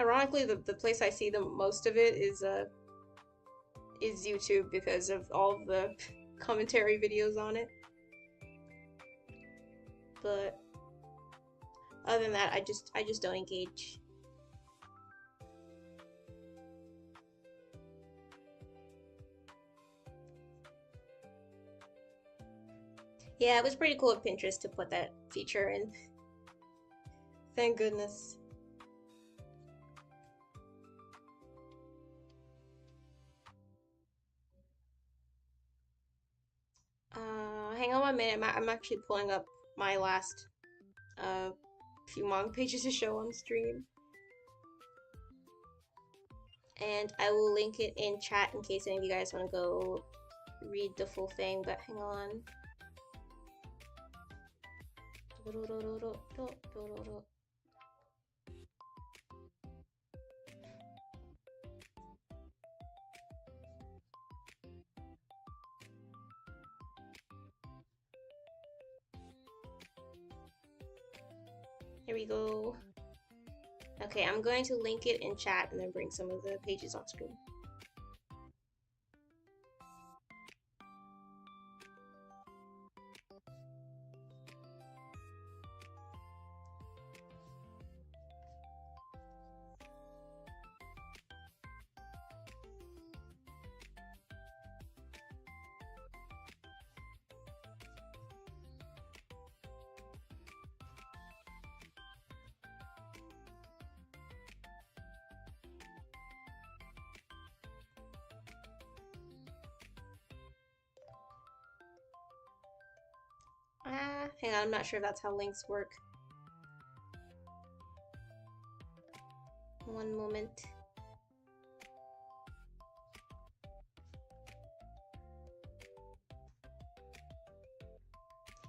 Ironically, the place I see the most of it is YouTube because of all of the commentary videos on it. But other than that, I just don't engage. Yeah, it was pretty cool of Pinterest to put that feature in. Thank goodness. Hang on 1 minute. I'm actually pulling up my last uh few manga pages to show on stream, and I will link it in chat in case any of you guys want to go read the full thing. But hang on. Here we go. Okay, I'm going to link it in chat and then bring some of the pages on screen. Hang on, I'm not sure if that's how links work. One moment.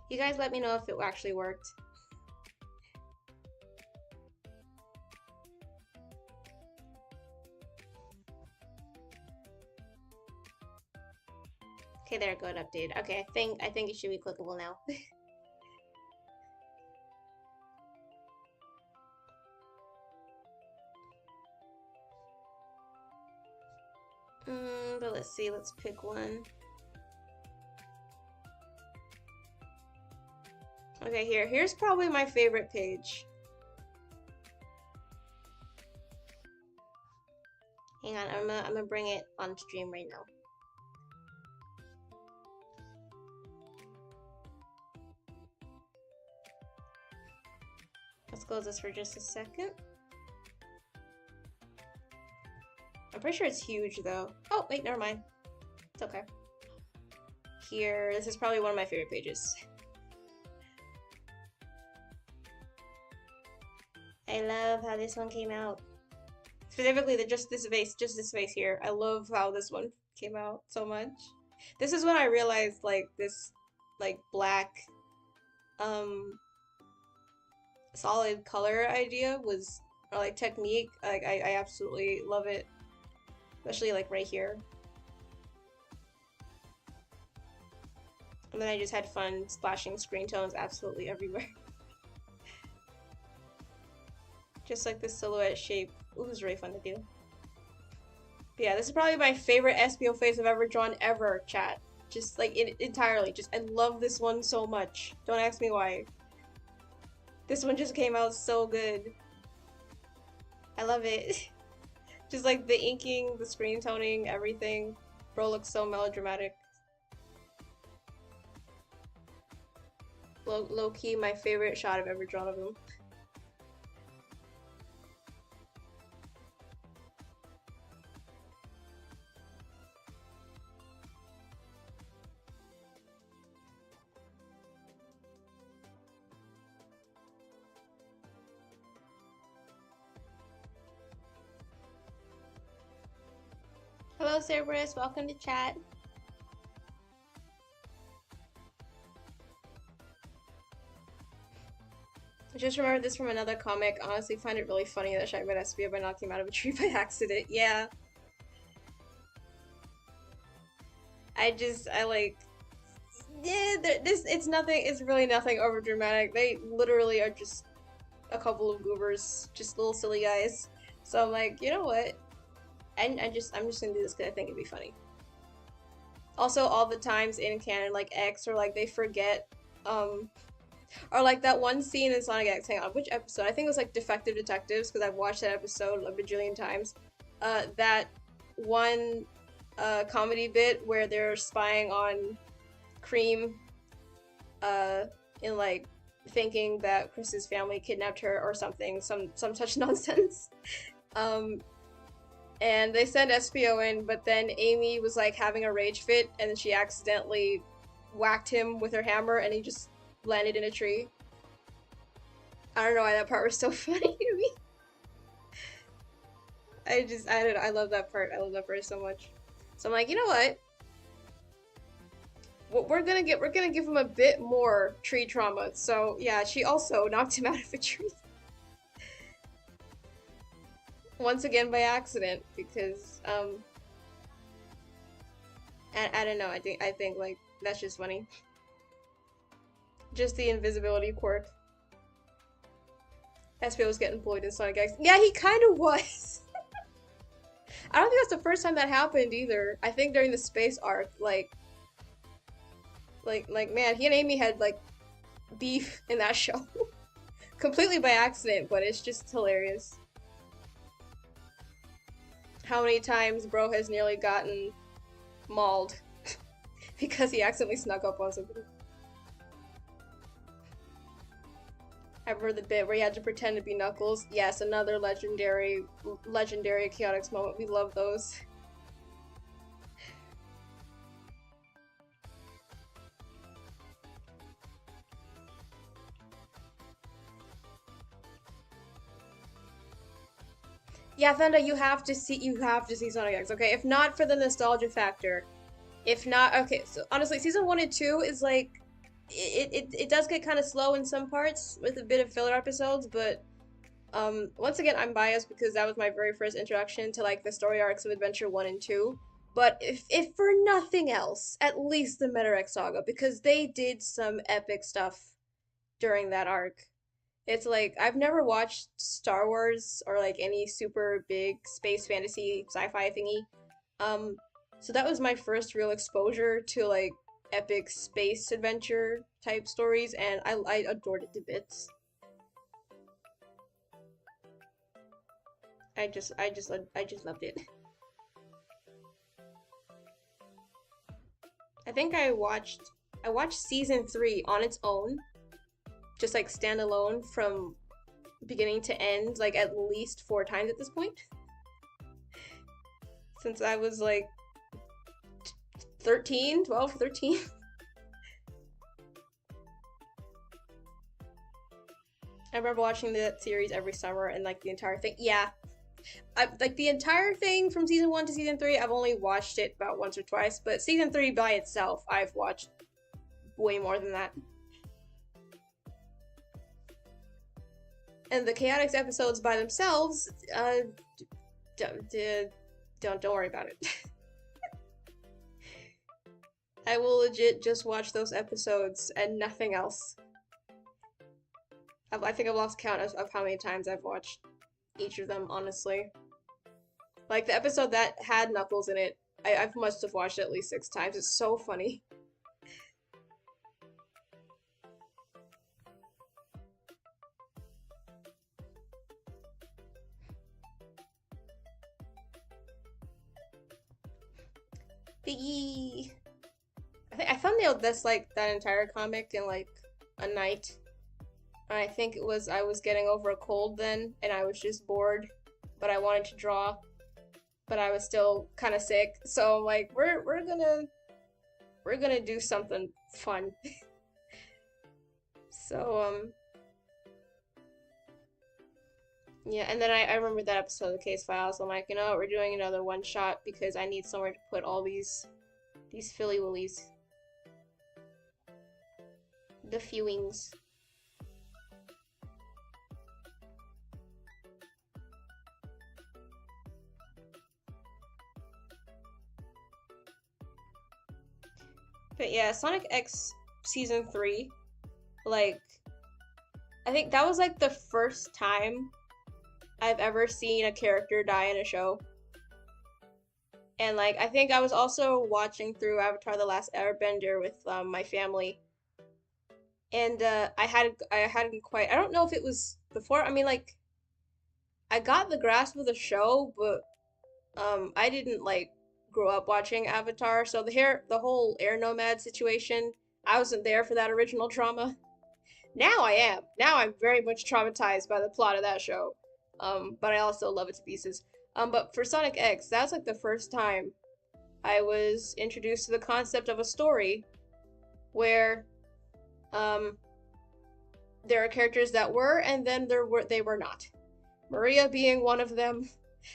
You guys let me know if it actually worked. Okay, there, good update. Okay, I think it should be clickable now. But let's see, let's pick one. Okay, here's probably my favorite page. Hang on, I'm gonna bring it on stream right now. Let's close this for just a second. I'm pretty sure it's huge though. Oh, wait, never mind. It's okay. Here, this is probably one of my favorite pages. I love how this one came out. Specifically, just this face here. I love how this one came out so much. This is when I realized, like, this, like, black, solid color idea was, or, like, technique. Like, I absolutely love it. Especially, like, right here. And then I just had fun splashing screen tones absolutely everywhere. Just like this silhouette shape. It was really fun to do. But yeah, this is probably my favorite SPO face I've ever drawn ever, chat. Just like entirely. Just I love this one so much. Don't ask me why. This one just came out so good. I love it. Just like the inking, the screen toning, everything. Bro looks so melodramatic. Low key, my favorite shot I've ever drawn of him. Hello, Cerberus. Welcome to chat. I just remembered this from another comic. Honestly, find it really funny that Shaggy met SBO by knocking him out of a tree by accident. Yeah. I like, yeah, it's nothing, it's really nothing over dramatic. They literally are just a couple of goobers, just little silly guys. So I'm like, you know what? I'm just gonna do this because I think it'd be funny. Also, all the times in canon, like X or like they forget, um, or like that one scene in Sonic X. Hang on, which episode? I think it was like Defective Detectives because I've watched that episode a bajillion times. That one comedy bit where they're spying on Cream, uh, in like thinking that Chris's family kidnapped her or something, some such nonsense. Um, and they send SPO in, but then Amy was like having a rage fit, and then she accidentally whacked him with her hammer, and he just landed in a tree. I don't know why that part was so funny to me. I don't know, I love that part. I love that part so much. So I'm like, you know what? We're gonna give him a bit more tree trauma. So yeah, she also knocked him out of a tree. Once again by accident, because I don't know, I think like that's just funny. Just the invisibility quirk. SPO was getting bullied in Sonic X. Yeah, he kind of was. I don't think that's the first time that happened either. I think during the space arc, like man, he and Amy had like beef in that show. Completely by accident, but it's just hilarious. How many times bro has nearly gotten mauled because he accidentally snuck up on somebody. I remember the bit where he had to pretend to be Knuckles. Yes, another legendary chaotic moment. We love those. Yeah, Fenda, you have to see Sonic X, okay? If not for the nostalgia factor, if not, okay, so honestly, season 1 and 2 is like, it does get kind of slow in some parts with a bit of filler episodes, but once again, I'm biased because that was my very first introduction to like the story arcs of Adventure 1 and 2. But if for nothing else, at least the Metarex Saga, because they did some epic stuff during that arc. It's like I've never watched Star Wars or like any super big space fantasy sci-fi thingy. Um, so that was my first real exposure to like epic space adventure type stories, and I adored it to bits. I just loved it. I think I watched season 3 on its own, just like standalone from beginning to end, like at least 4 times at this point. Since I was like 13, 12, 13. I remember watching that series every summer and like the entire thing. Yeah, like the entire thing from season 1 to season 3, I've only watched it about once or twice, but season 3 by itself, I've watched way more than that. And the Chaotix episodes by themselves, don't worry about it. I will legit just watch those episodes and nothing else. I think I've lost count of how many times I've watched each of them, honestly. Like the episode that had Knuckles in it, I must have watched it at least 6 times. It's so funny. The I thumbnailed this like that entire comic in like a night. And I think it was I was getting over a cold then and I was just bored, but I wanted to draw, but I was still kind of sick. So I'm like, we're gonna do something fun. So yeah, and then I remember that episode of the Case Files. So I'm like, you know what, we're doing another one shot because I need somewhere to put all these Philly Willies. The fewings. But yeah, Sonic X Season 3, like, I think that was like the first time I've ever seen a character die in a show. And like, I think I was also watching through Avatar: The Last Airbender with my family, and I hadn't quite, I don't know if it was before. I mean, like, I got the grasp of the show, but I didn't like grow up watching Avatar, so the whole air nomad situation, I wasn't there for that original trauma. Now I am. Now I'm very much traumatized by the plot of that show. But I also love it to pieces. But for Sonic X, that's like the first time I was introduced to the concept of a story where um there are characters that were, and then they were not. Maria being one of them.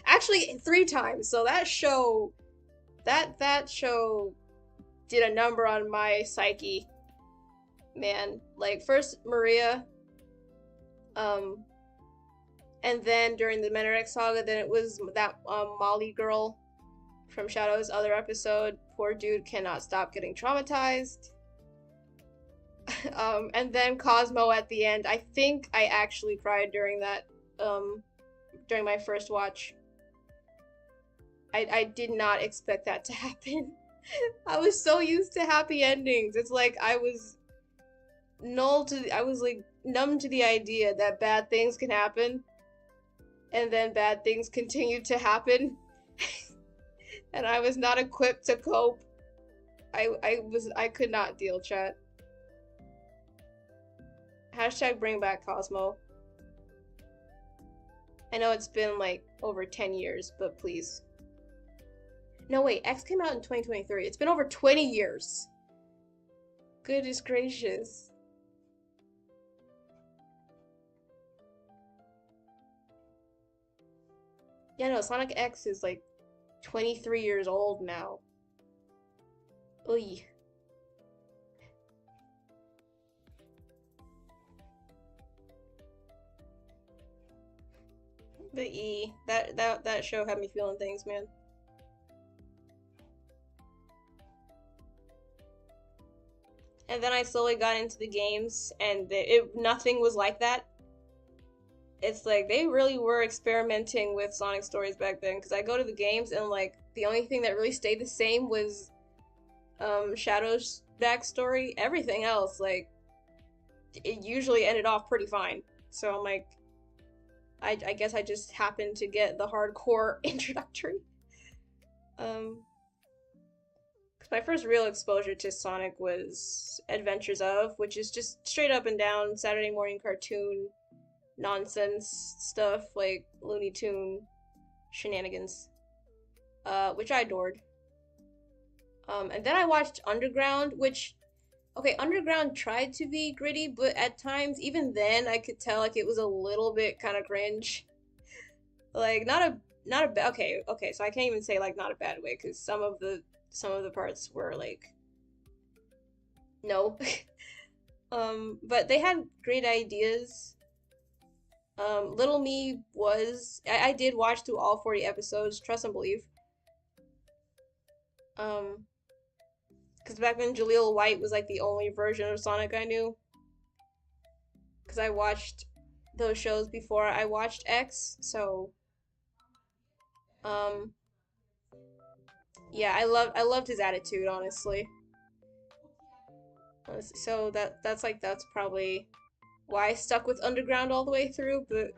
Actually, 3 times. So that show did a number on my psyche. Man, like first Maria, um, and then during the Menoric saga, then it was that Molly girl from Shadow's other episode. Poor dude cannot stop getting traumatized. And then Cosmo at the end. I think I actually cried during that, during my first watch. I did not expect that to happen. I was so used to happy endings. It's like I was like numb to the idea that bad things can happen, and then bad things continue to happen. And I was not equipped to cope. I could not deal, chat. Hashtag bring back Cosmo. I know it's been like over 10 years, but please. No, wait, X came out in 2023. It's been over 20 years. Goodness gracious. Yeah, no, Sonic X is like 23 years old now. Oy. But that show had me feeling things, man. And then I slowly got into the games, and nothing was like that. It's like they really were experimenting with Sonic stories back then. Because I go to the games, and like the only thing that really stayed the same was Shadow's backstory. Everything else, like, it usually ended off pretty fine. So I'm like, I guess I just happened to get the hardcore introductory. Because my first real exposure to Sonic was Adventures of, which is just straight up and down Saturday morning cartoon nonsense stuff, like Looney Tune shenanigans, which I adored. And then I watched Underground, which, okay, Underground tried to be gritty, but at times, even then, I could tell like it was a little bit kind of cringe. Like not a bad, okay, so I can't even say like not a bad way, because some of the parts were like, no. But they had great ideas. Little Me was, I did watch through all 40 episodes, trust and believe. Because back then Jaleel White was like the only version of Sonic I knew. Because I watched those shows before I watched X, so yeah, I loved his attitude, honestly. So that's probably why I stuck with Underground all the way through, but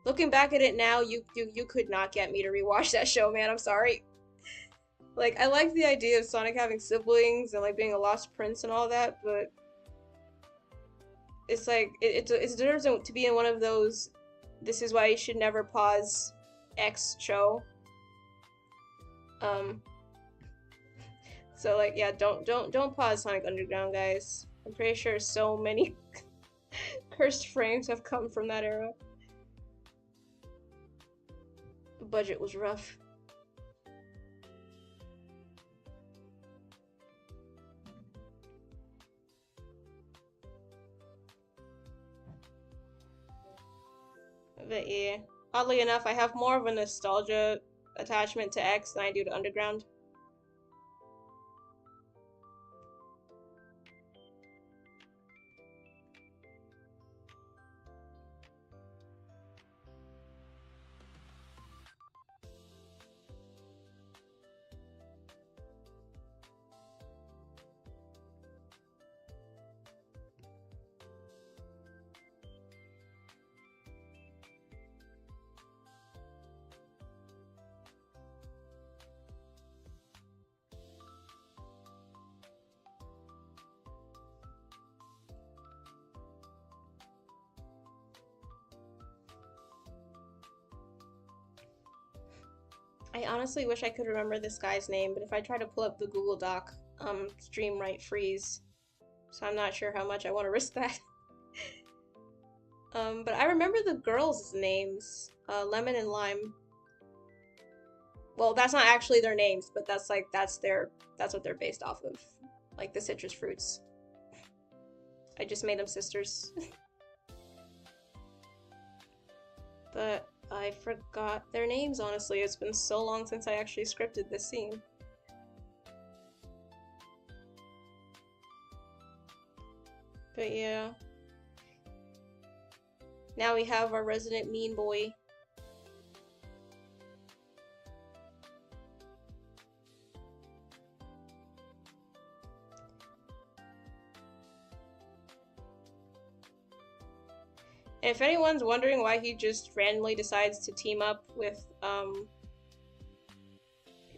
looking back at it now, you could not get me to rewatch that show, man. I'm sorry. Like, I like the idea of Sonic having siblings and like being a lost prince and all that, but it's like it deserves to be in one of those this is why you should never pause X show. So like, yeah, don't pause Sonic Underground, guys. I'm pretty sure so many cursed frames have come from that era. The budget was rough. But yeah, oddly enough, I have more of a nostalgia attachment to X than I do to Underground. I honestly wish I could remember this guy's name, but if I try to pull up the Google Doc, stream might freeze. So I'm not sure how much I want to risk that. But I remember the girls' names, Lemon and Lime. Well, that's not actually their names, but that's like that's what they're based off of, like the citrus fruits. I just made them sisters. But I forgot their names, honestly. It's been so long since I actually scripted this scene. But yeah. Now we have our resident mean boy. And if anyone's wondering why he just randomly decides to team up with,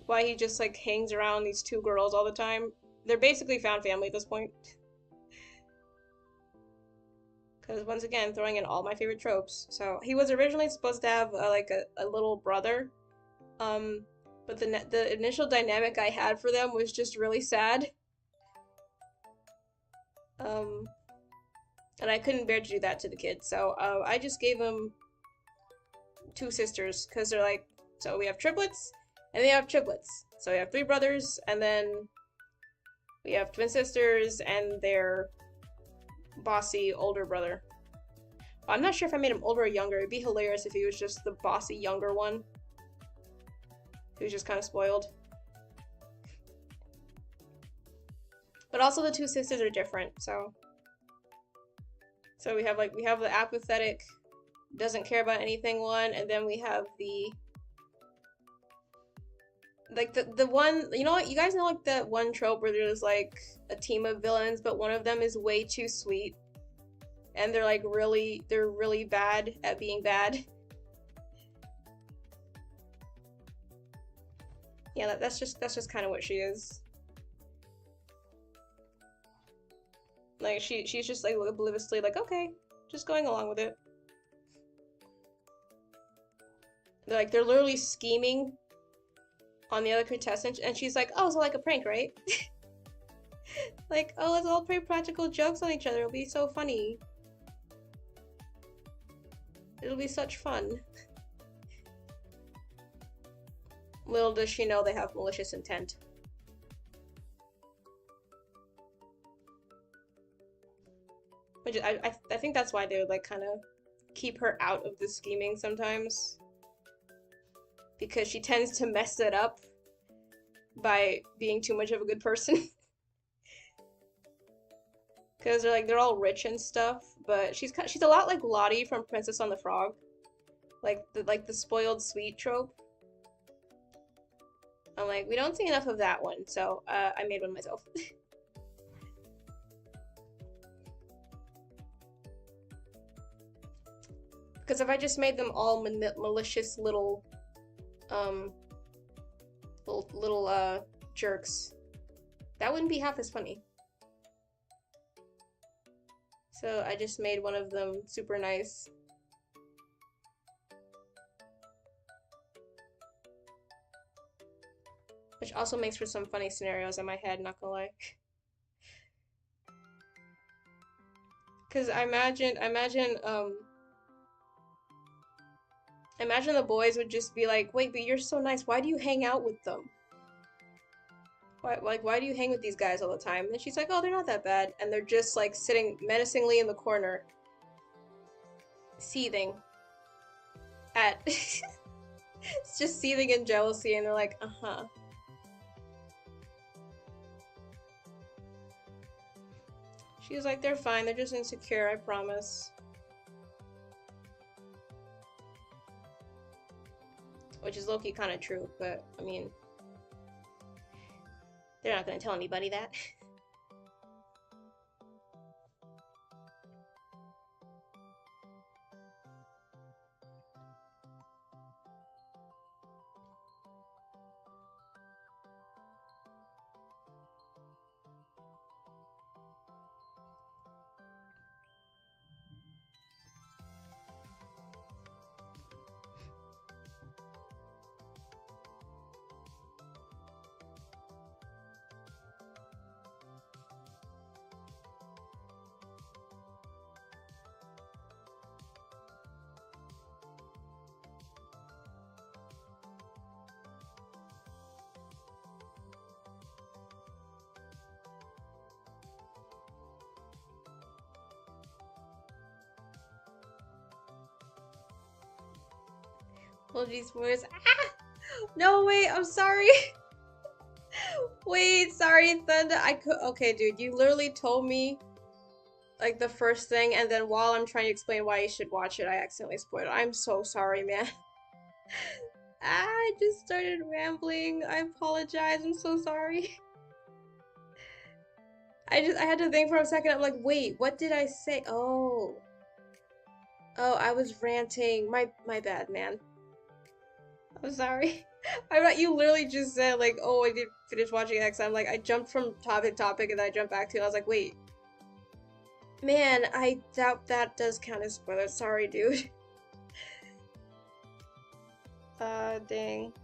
why he just like hangs around these two girls all the time, they're basically found family at this point. Because once again, throwing in all my favorite tropes. So he was originally supposed to have like a little brother, but the initial dynamic I had for them was just really sad. And I couldn't bear to do that to the kid, so I just gave him two sisters, because they're like, so we have triplets, and they have triplets. So we have three brothers, and then we have twin sisters, and their bossy older brother. I'm not sure if I made him older or younger. It'd be hilarious if he was just the bossy younger one, who's just kind of spoiled. But also the two sisters are different, so we have the apathetic, doesn't care about anything one, and then we have the like the one, you know what, you guys know like that one trope where there's like a team of villains, but one of them is way too sweet, and they're really bad at being bad. Yeah, that's just kind of what she is. Like she's just like obliviously like, okay, just going along with it. They're literally scheming on the other contestant, and she's like, oh, so like a prank, right? Like, oh, let's all play practical jokes on each other. It'll be so funny. It'll be such fun. Little does she know they have malicious intent. Which I think that's why they would like kind of keep her out of the scheming sometimes, because she tends to mess it up by being too much of a good person. Because they're all rich and stuff, but she's a lot like Lottie from Princess on the Frog, like the spoiled sweet trope. I'm like, we don't see enough of that one, so I made one myself. Because if I just made them all malicious little jerks, that wouldn't be half as funny. So I just made one of them super nice. Which also makes for some funny scenarios in my head, not gonna lie. Because I imagine the boys would just be like, wait, but you're so nice, why do you hang out with them? Why do you hang with these guys all the time? And she's like, oh, they're not that bad. And they're just like sitting menacingly in the corner, seething at it's just seething in jealousy, and they're like, uh-huh. She's like, they're fine, they're just insecure, I promise. Which is low-key kind of true, but I mean, they're not gonna tell anybody that. Apologies for this. Ah! No, wait, I'm sorry. Wait, sorry, Thunder. Okay, dude, you literally told me like the first thing, and then while I'm trying to explain why you should watch it, I accidentally spoiled it. I'm so sorry, man. I just started rambling. I apologize. I'm so sorry. I had to think for a second. I'm like, wait, what did I say? Oh. Oh, I was ranting. My bad, man. I'm sorry. I thought you literally just said like, oh, I did finish watching X. I'm like, I jumped from topic to topic and then I jumped back to it. I was like, wait. Man, I doubt that does count as spoilers. Sorry, dude. Dang.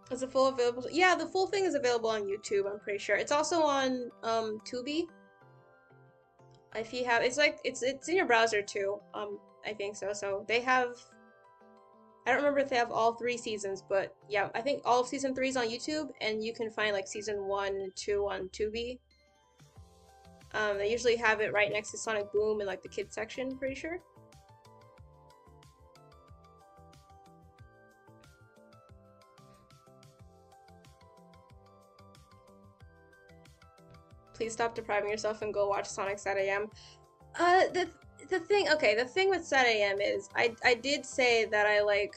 Is it full available? Yeah, the full thing is available on YouTube, I'm pretty sure. It's also on Tubi. If you have it's in your browser too. I think so. So they have I don't remember if they have all 3 seasons, but yeah, I think all of season 3 is on YouTube and you can find like season 1 and 2 on Tubi. They usually have it right next to Sonic Boom in like the kids section, pretty sure. Please stop depriving yourself and go watch Sonic Sat AM. The thing with Sat AM is I did say that I like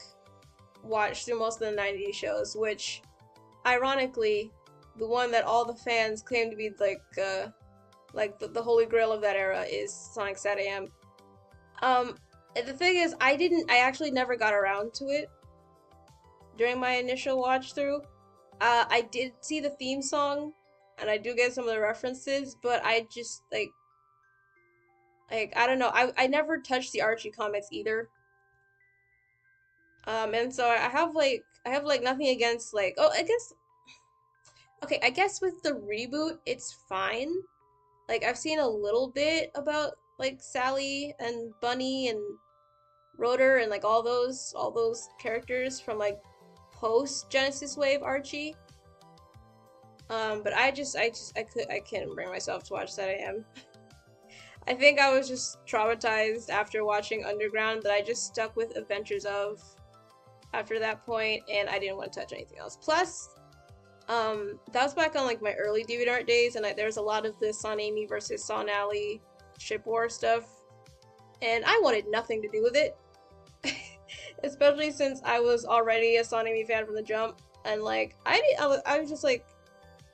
watched through most of the 90s shows, which ironically, the one that all the fans claim to be like the holy grail of that era is Sonic Sat AM. The thing is, I actually never got around to it during my initial watch through. I did see the theme song, and I do get some of the references, but I just like I don't know. I never touched the Archie comics either. And so I have like nothing against like I guess with the reboot it's fine. Like I've seen a little bit about like Sally and Bunny and Rotor and like all those characters from like post Genesis Wave Archie. But I couldn't bring myself to watch that AM. I think I was just traumatized after watching Underground that I just stuck with Adventures of after that point, and I didn't want to touch anything else. Plus, that was back on like my early DeviantArt days, and there was a lot of the Son Amy versus Son Alley ship war stuff, and I wanted nothing to do with it. Especially since I was already a Son Amy fan from the jump, and like I was just like,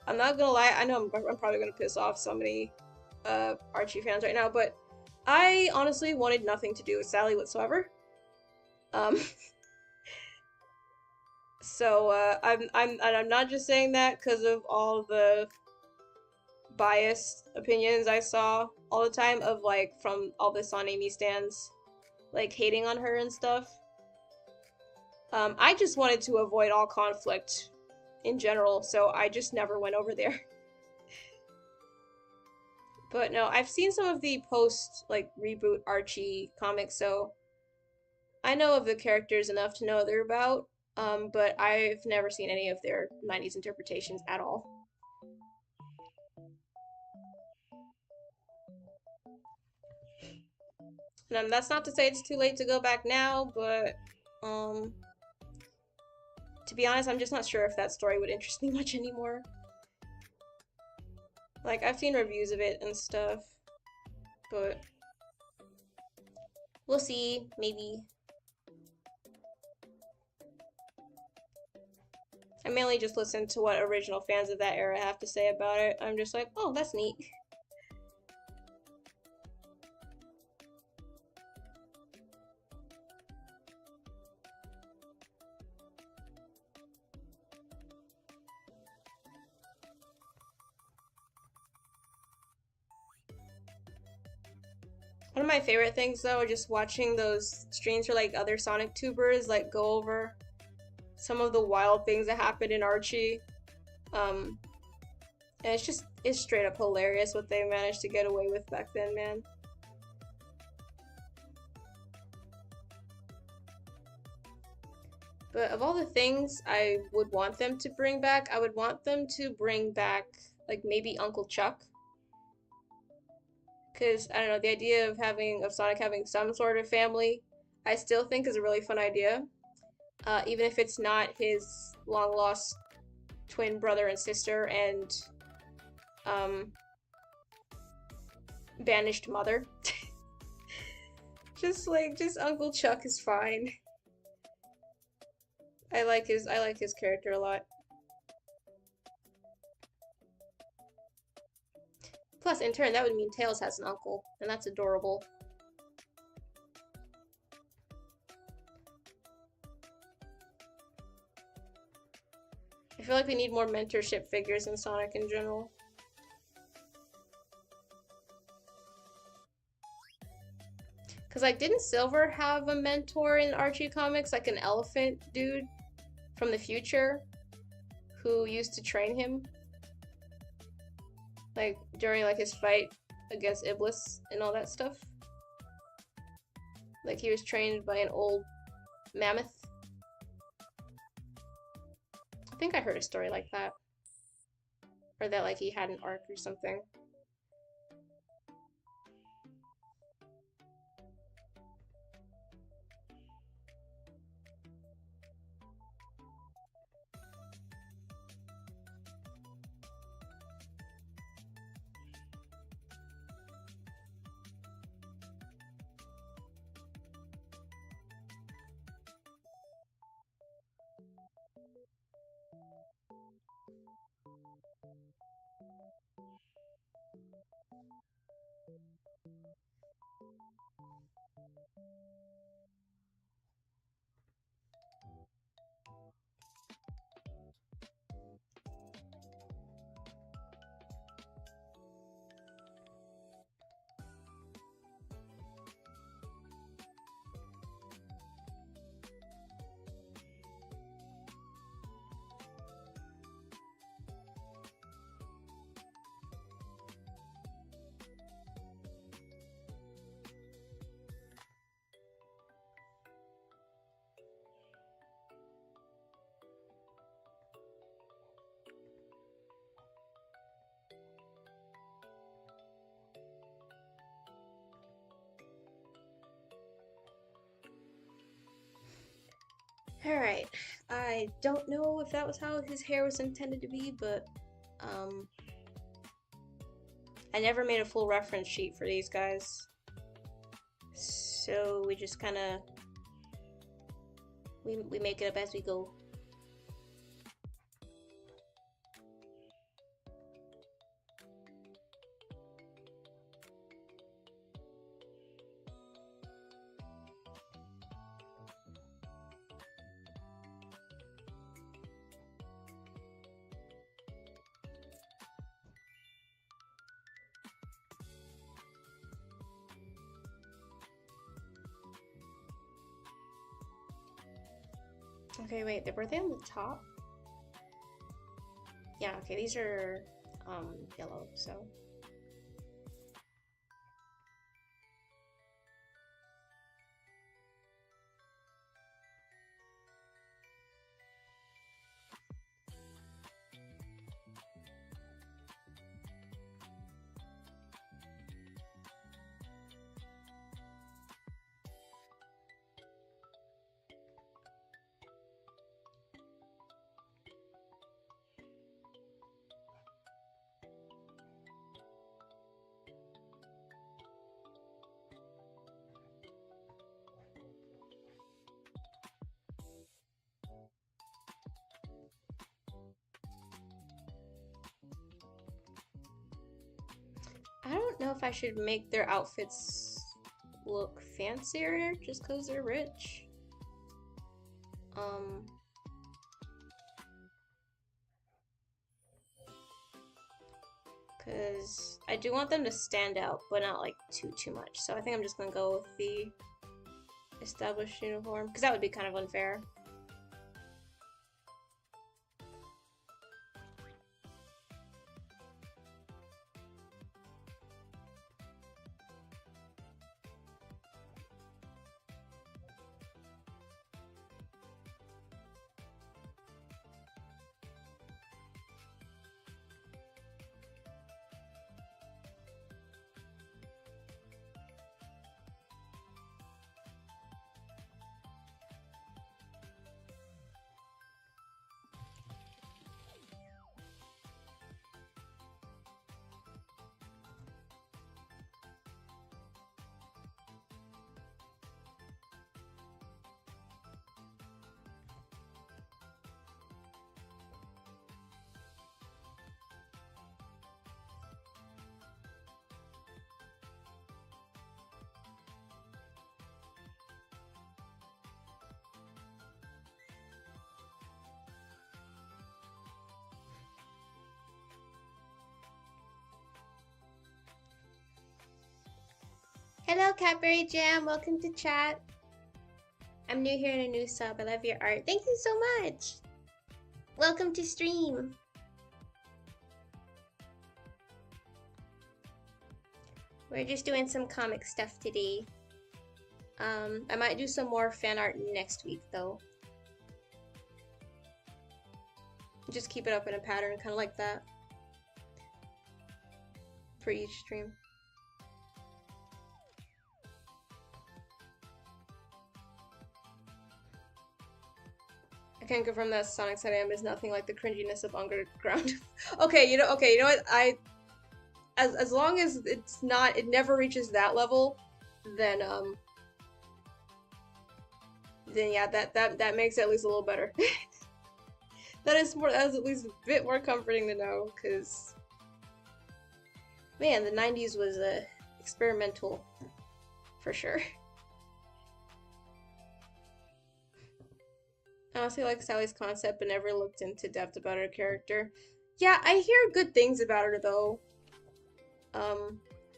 I'm not gonna lie, I know I'm probably gonna piss off so many Archie fans right now, but I honestly wanted nothing to do with Sally whatsoever. So I'm not just saying that because of all the biased opinions I saw all the time of like from all the Son Amy stans like hating on her and stuff. I just wanted to avoid all conflict in general, so I just never went over there. But no, I've seen some of the post like reboot Archie comics, so I know of the characters enough to know what they're about. But I've never seen any of their 90s interpretations at all. And that's not to say it's too late to go back now, but to be honest, I'm just not sure if that story would interest me much anymore. Like, I've seen reviews of it and stuff, but we'll see, maybe. I mainly just listen to what original fans of that era have to say about it. I'm just like, oh, that's neat. One of my favorite things though are just watching those streams for like other Sonic tubers like go over some of the wild things that happened in Archie. And it's straight up hilarious what they managed to get away with back then, man. But of all the things I would want them to bring back, I would want them to bring back, like, maybe Uncle Chuck. Because, I don't know, the idea of Sonic having some sort of family, I still think is a really fun idea. Even if it's not his long-lost twin brother and sister and, banished mother. Just Uncle Chuck is fine. I like his character a lot. Plus, in turn, that would mean Tails has an uncle, and that's adorable. I feel like we need more mentorship figures in Sonic in general. Because, like, didn't Silver have a mentor in Archie comics? Like an elephant dude from the future who used to train him? Like, during, like, his fight against Iblis and all that stuff. Like, he was trained by an old mammoth. I think I heard a story like that. Or that, like, he had an arc or something. Alright, I don't know if that was how his hair was intended to be, but, I never made a full reference sheet for these guys. So we just kinda, we make it up as we go. Okay, wait, were they on the top? Yeah, okay, these are, yellow, so. I don't know if I should make their outfits look fancier just because they're rich. Because I do want them to stand out, but not like too much. So I think I'm just gonna go with the established uniform, because that would be kind of unfair. Hello, Cadbury Jam. Welcome to chat. I'm new here and a new sub. I love your art. Thank you so much. Welcome to stream. We're just doing some comic stuff today. I might do some more fan art next week, though. Just keep it up in a pattern, kind of like that, for each stream. I can confirm that Sonic 7 is nothing like the cringiness of Underground. Okay, you know what? As long as it never reaches that level, then yeah, that makes it at least a little better. That is at least a bit more comforting to know, because man, the 90s was experimental for sure. I honestly like Sally's concept, but never looked into depth about her character. Yeah, I hear good things about her though.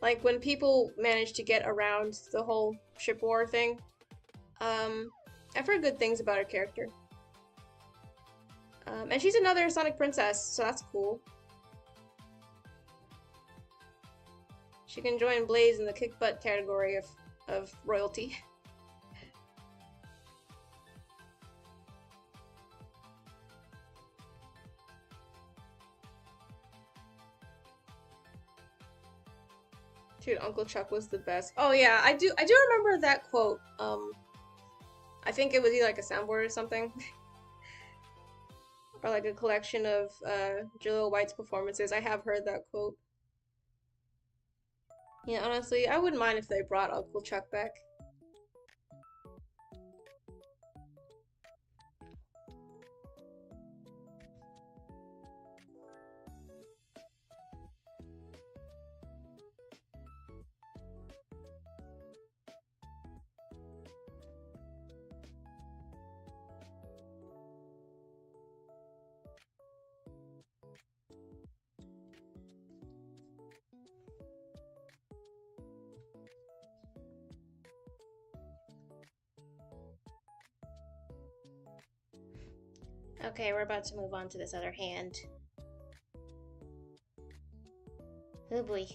Like when people manage to get around the whole ship war thing, I've heard good things about her character. And she's another Sonic princess, so that's cool. She can join Blaze in the kick butt category of royalty. Dude, Uncle Chuck was the best. Oh yeah, I do remember that quote. I think it was either like a soundboard or something. Or like a collection of Jaleel White's performances. I have heard that quote. Yeah, honestly, I wouldn't mind if they brought Uncle Chuck back. Okay, we're about to move on to this other hand. Oh boy.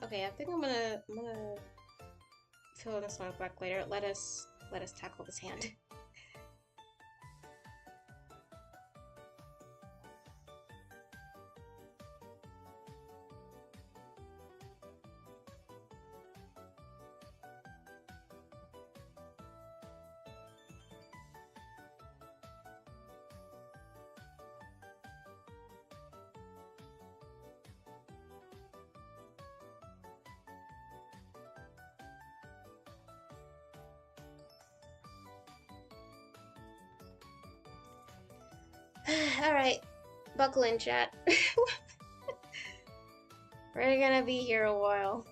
Okay, I think I'm gonna fill in this one back later. Let us tackle this hand. Alright, buckle in, chat. We're gonna be here a while.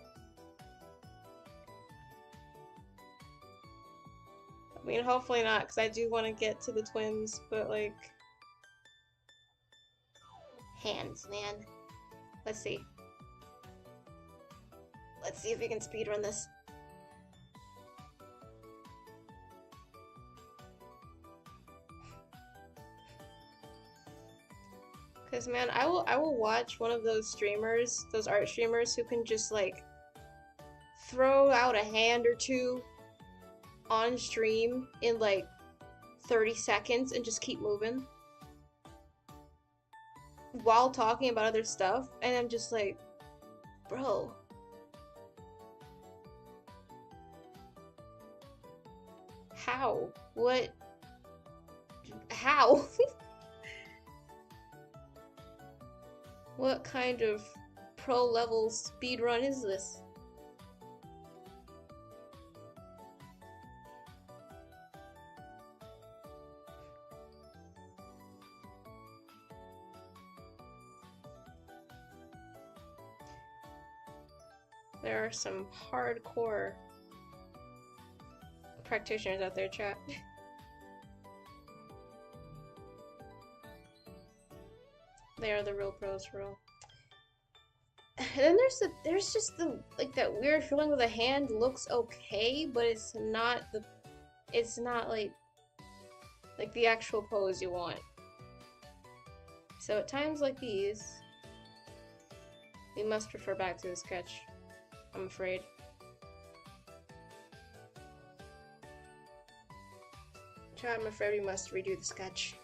I mean, hopefully not, because I do want to get to the twins, but like... Hands, man. Let's see. Let's see if we can speedrun this. Because, man, I will watch one of those streamers, those art streamers, who can just, like, throw out a hand or two on stream in, like, 30 seconds and just keep moving while talking about other stuff, and I'm just like, bro. How? What? How? What kind of pro level speedrun is this? There are some hardcore practitioners out there, chat. They are the real pros for real. And then there's just the like that weird feeling where the hand looks okay, but it's not like the actual pose you want. So at times like these, we must refer back to the sketch, I'm afraid. Chat, I'm afraid we must redo the sketch.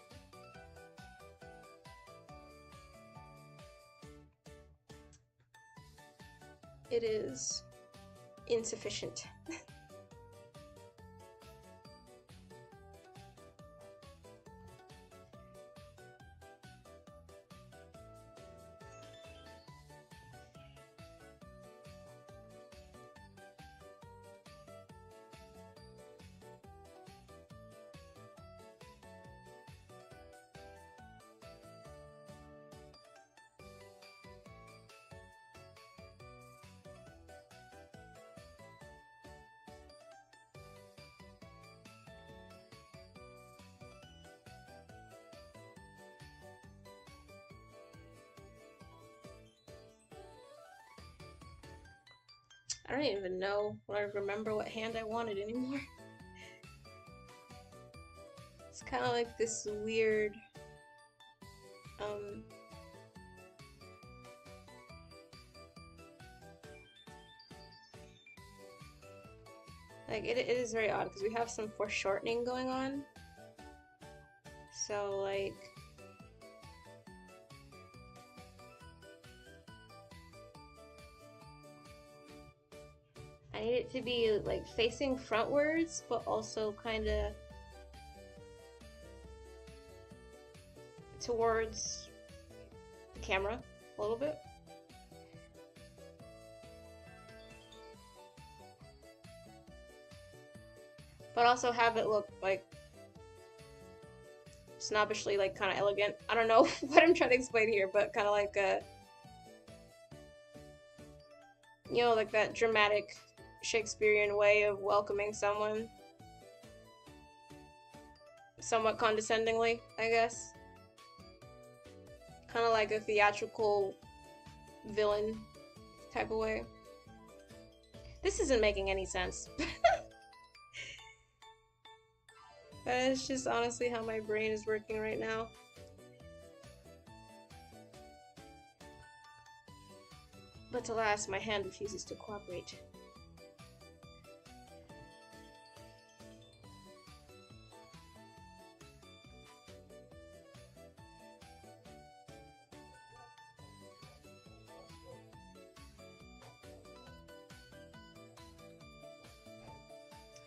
It is insufficient. I don't even know when I remember what hand I wanted anymore. It's kind of like this weird, like it is very odd because we have some foreshortening going on. So like, I need it to be like facing frontwards, but also kind of towards the camera a little bit. But also have it look like snobbishly, like kind of elegant. I don't know what I'm trying to explain here, but kind of like a, you know, like that dramatic Shakespearean way of welcoming someone. Somewhat condescendingly, I guess. Kind of like a theatrical villain type of way. This isn't making any sense. But it's just honestly how my brain is working right now. But alas, my hand refuses to cooperate.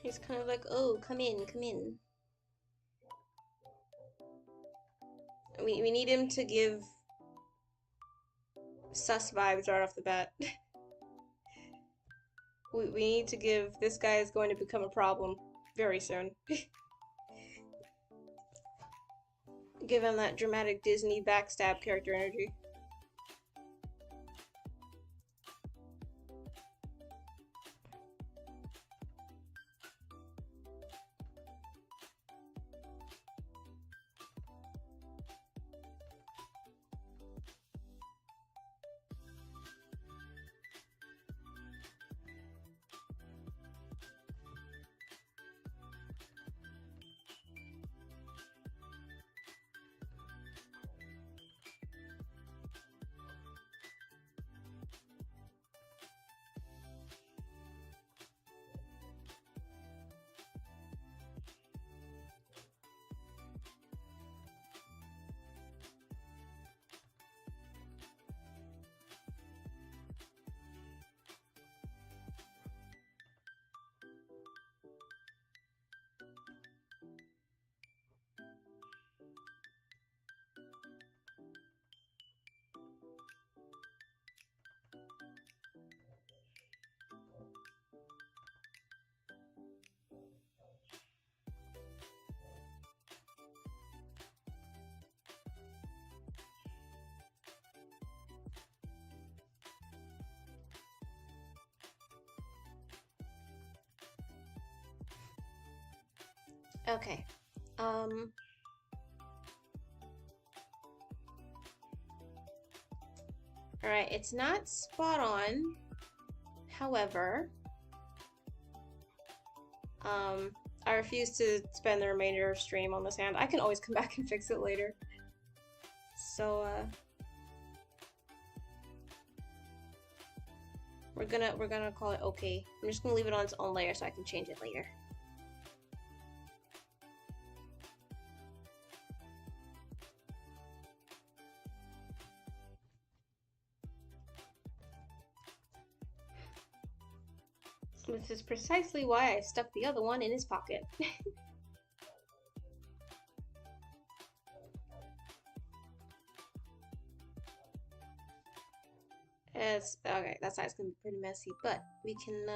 He's kind of like, oh, come in, come in. We need him to give sus vibes right off the bat. We need to give, this guy is going to become a problem very soon. Given that dramatic Disney backstab character energy. Okay. Alright, it's not spot on. However, I refuse to spend the remainder of stream on this hand. I can always come back and fix it later. So, we're gonna call it okay. I'm just gonna leave it on its own layer so I can change it later. This is precisely why I stuck the other one in his pocket. Okay, that side's gonna be pretty messy, but we can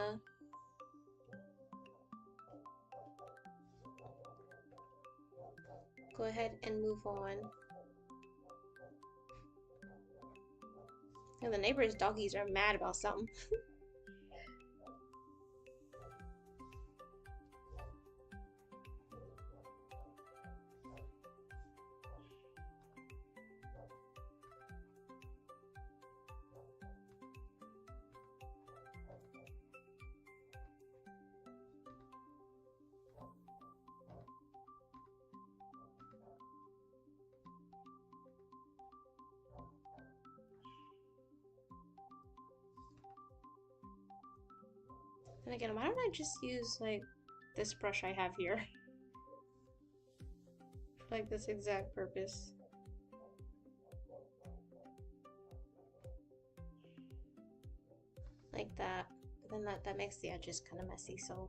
go ahead and move on. And the neighbor's doggies are mad about something. And again, why don't I just use, like, this brush I have here? For, like, this exact purpose. Like that. But then that makes the edges kind of messy, so...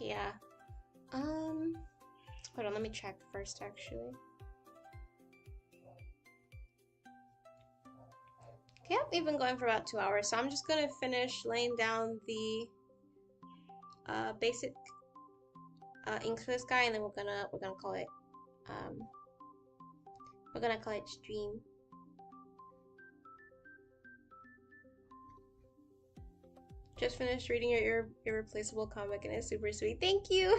Yeah. Hold on, let me check first, actually. Okay, we've been going for about 2 hours, so I'm just gonna finish laying down the basic ink for this guy, and then we're gonna call it stream. Just finished reading your irreplaceable comic and it's super sweet. Thank you!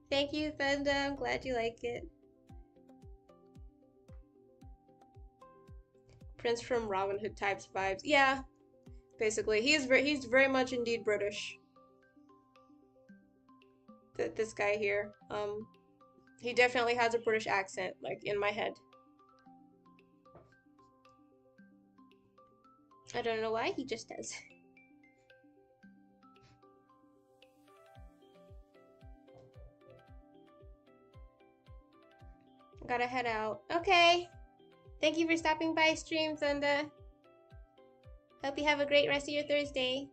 Thank you, Fenda. I'm glad you like it. Prince from Robin Hood types vibes. Yeah, basically. He's very much indeed British. This guy here. He definitely has a British accent, like, in my head. I don't know why, he just does. Gotta head out. Okay. Thank you for stopping by stream, Thunder. Hope you have a great rest of your Thursday.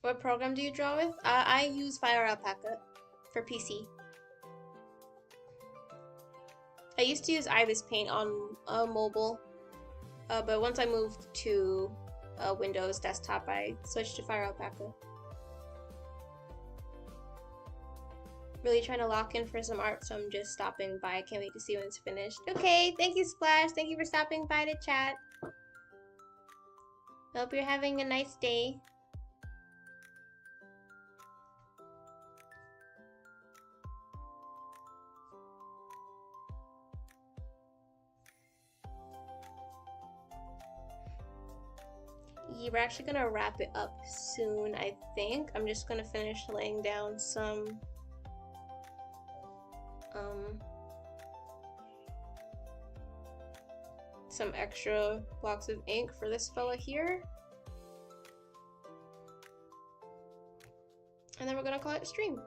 What program do you draw with? I use Fire Alpaca for PC. I used to use Ibis Paint on mobile, but once I moved to Windows desktop, I switched to Fire Alpaca. Really trying to lock in for some art, so I'm just stopping by. I can't wait to see when it's finished. Okay, thank you, Splash. Thank you for stopping by to chat. Hope you're having a nice day. Yeah, we're actually gonna wrap it up soon, I think. I'm just gonna finish laying down some extra blocks of ink for this fella here. And then we're gonna call it a stream.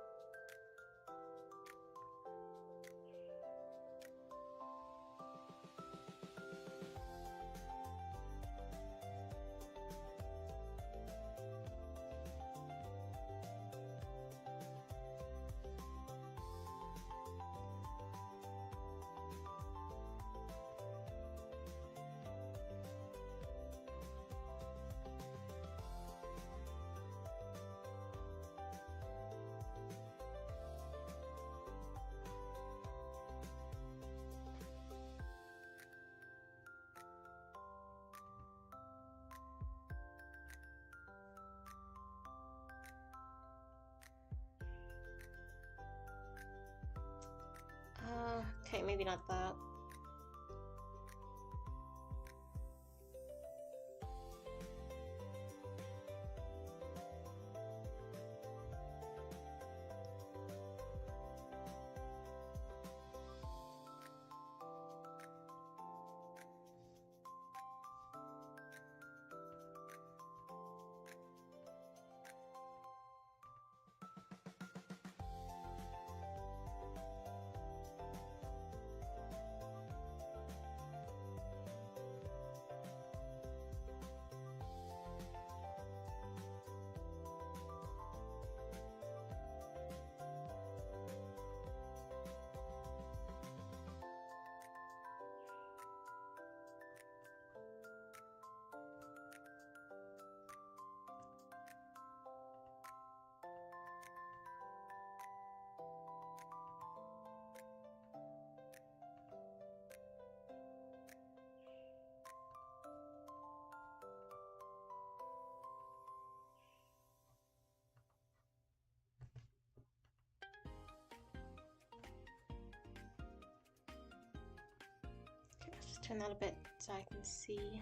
Okay, maybe not that. Let's turn that a bit so I can see.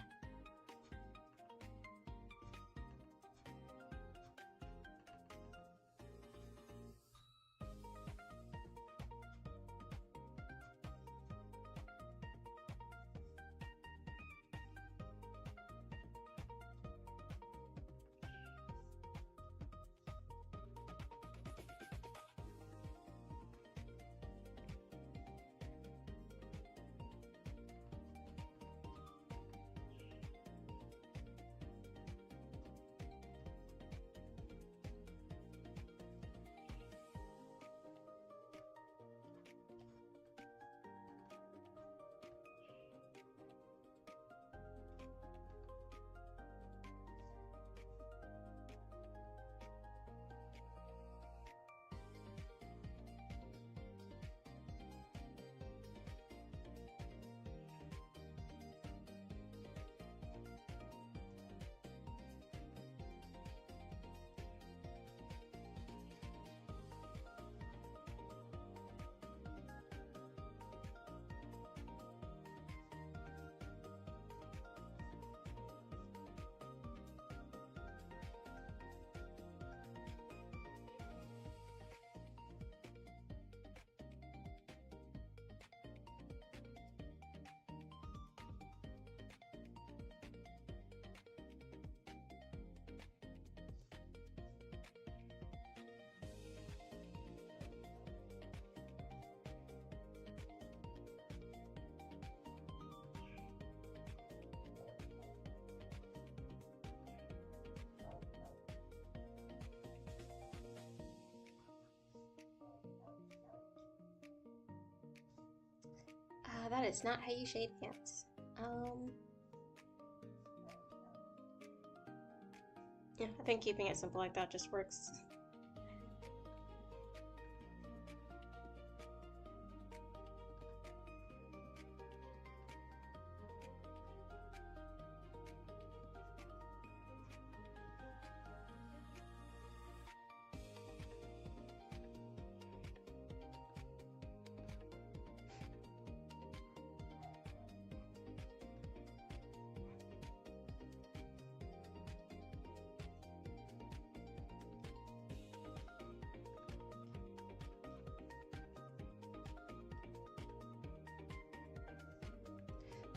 That is not how you shade cats. Yeah, I think keeping it simple like that just works.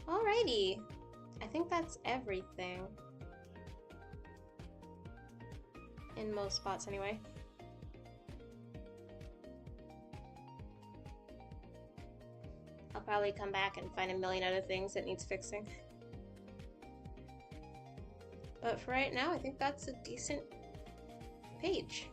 Alrighty, I think that's everything. In most spots, anyway. I'll probably come back and find a million other things that needs fixing. But for right now, I think that's a decent page.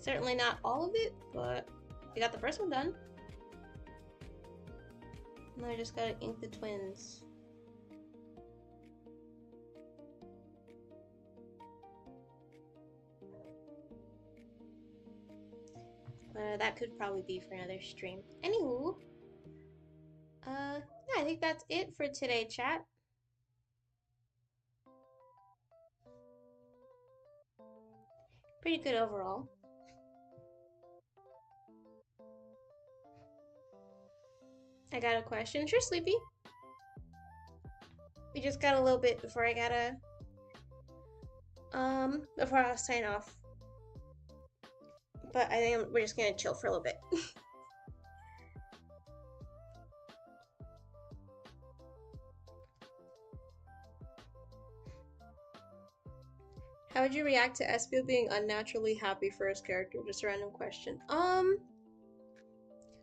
Certainly not all of it, but we got the first one done. Now I just gotta ink the twins. That could probably be for another stream. Anywho, yeah, I think that's it for today, chat. Pretty good overall. I got a question. Sure, Sleepy. We just got a little bit before I gotta, before I'll sign off. But I think we're just gonna chill for a little bit. How would you react to Espio being unnaturally happy for his character? Just a random question.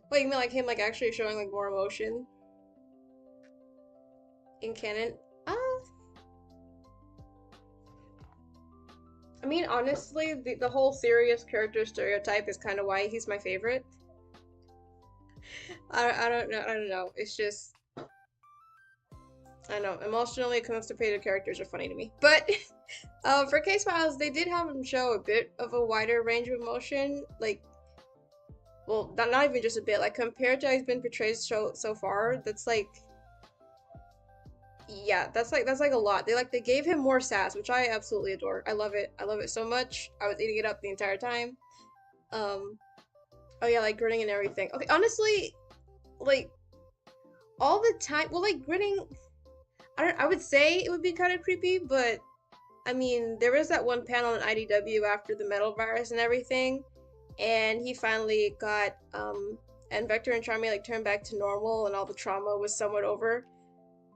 What, you mean like him like actually showing like more emotion in canon? I mean, honestly, the whole serious character stereotype is kind of why he's my favorite. I don't know. It's just, I know, emotionally constipated characters are funny to me. But for Case Files, they did have him show a bit of a wider range of emotion, like, well, not even just a bit, like compared to how he's been portrayed so far. That's like, yeah, that's like a lot. They gave him more sass, which I absolutely adore. I love it. I love it so much. I was eating it up the entire time. Oh yeah, like grinning and everything. Okay, honestly, like all the time. Well, like grinning, I would say it would be kind of creepy, but I mean, there was that one panel in IDW after the metal virus and everything, and he finally got and Vector and Charmy like turned back to normal, and all the trauma was somewhat over.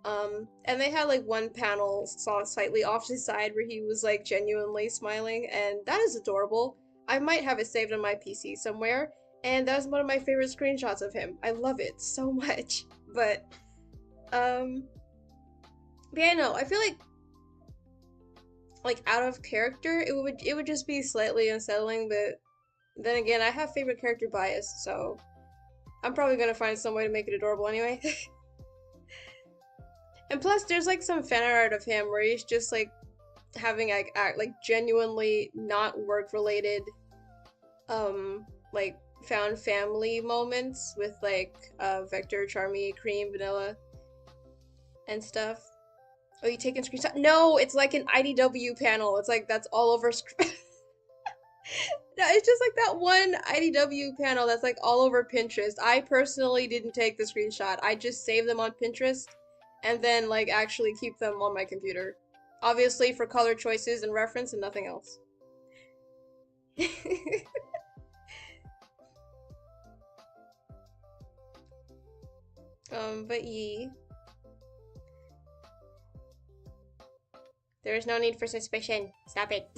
And they had like one panel saw slightly off to the side where he was like genuinely smiling, and that is adorable. I might have it saved on my PC somewhere, and that's one of my favorite screenshots of him. I love it so much. But yeah, no, I feel like out of character, it would just be slightly unsettling, but then again, I have favorite character bias, so I'm probably gonna find some way to make it adorable anyway. And plus, there's like some fan art of him where he's just like having like genuinely not work related, like found family moments with like Vector, Charmy, Cream, Vanilla, and stuff. Oh, you taking screenshots? No, it's like an IDW panel. It's like that's all over. No, it's just like that one IDW panel that's like all over Pinterest. I personally didn't take the screenshot. I just saved them on Pinterest and then like actually keep them on my computer. Obviously for color choices and reference and nothing else. But there is no need for suspicion. Stop it.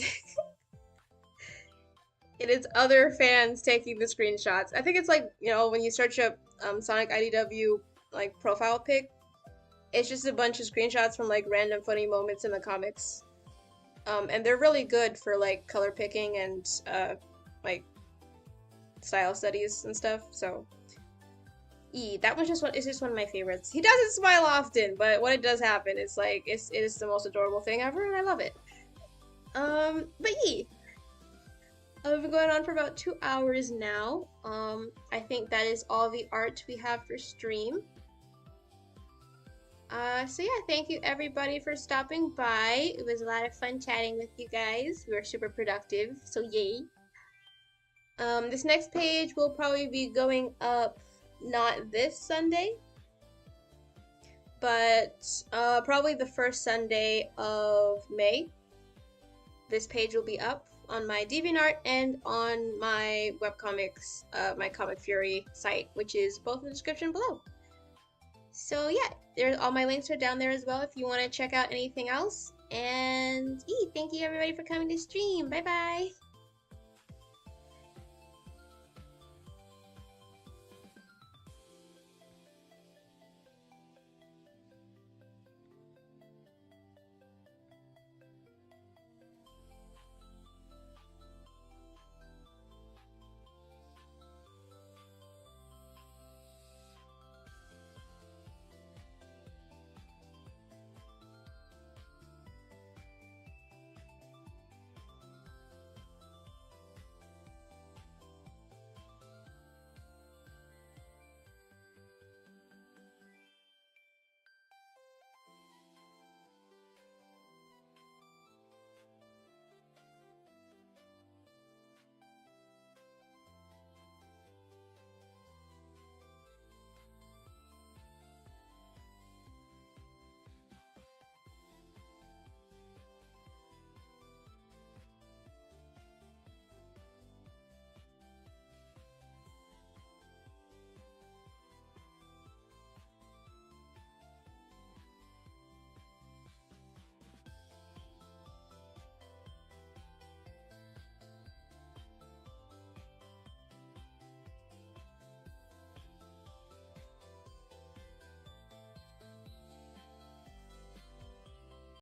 It is other fans taking the screenshots. I think it's like, you know, when you search up Sonic IDW like profile pic, it's just a bunch of screenshots from like random funny moments in the comics. And they're really good for like color picking and like style studies and stuff. So that one's just it's just one of my favorites. He doesn't smile often, but when it does happen, it's like it is the most adorable thing ever, and I love it. But I've been going on for about 2 hours now. I think that is all the art we have for stream. So yeah, thank you everybody for stopping by. It was a lot of fun chatting with you guys. We were super productive, so yay. This next page will probably be going up not this Sunday, but probably the first Sunday of May. This page will be up on my DeviantArt and on my webcomics, my Comic Fury site, which is both in the description below. So yeah, all my links are down there as well if you want to check out anything else. And thank you everybody for coming to stream. Bye bye.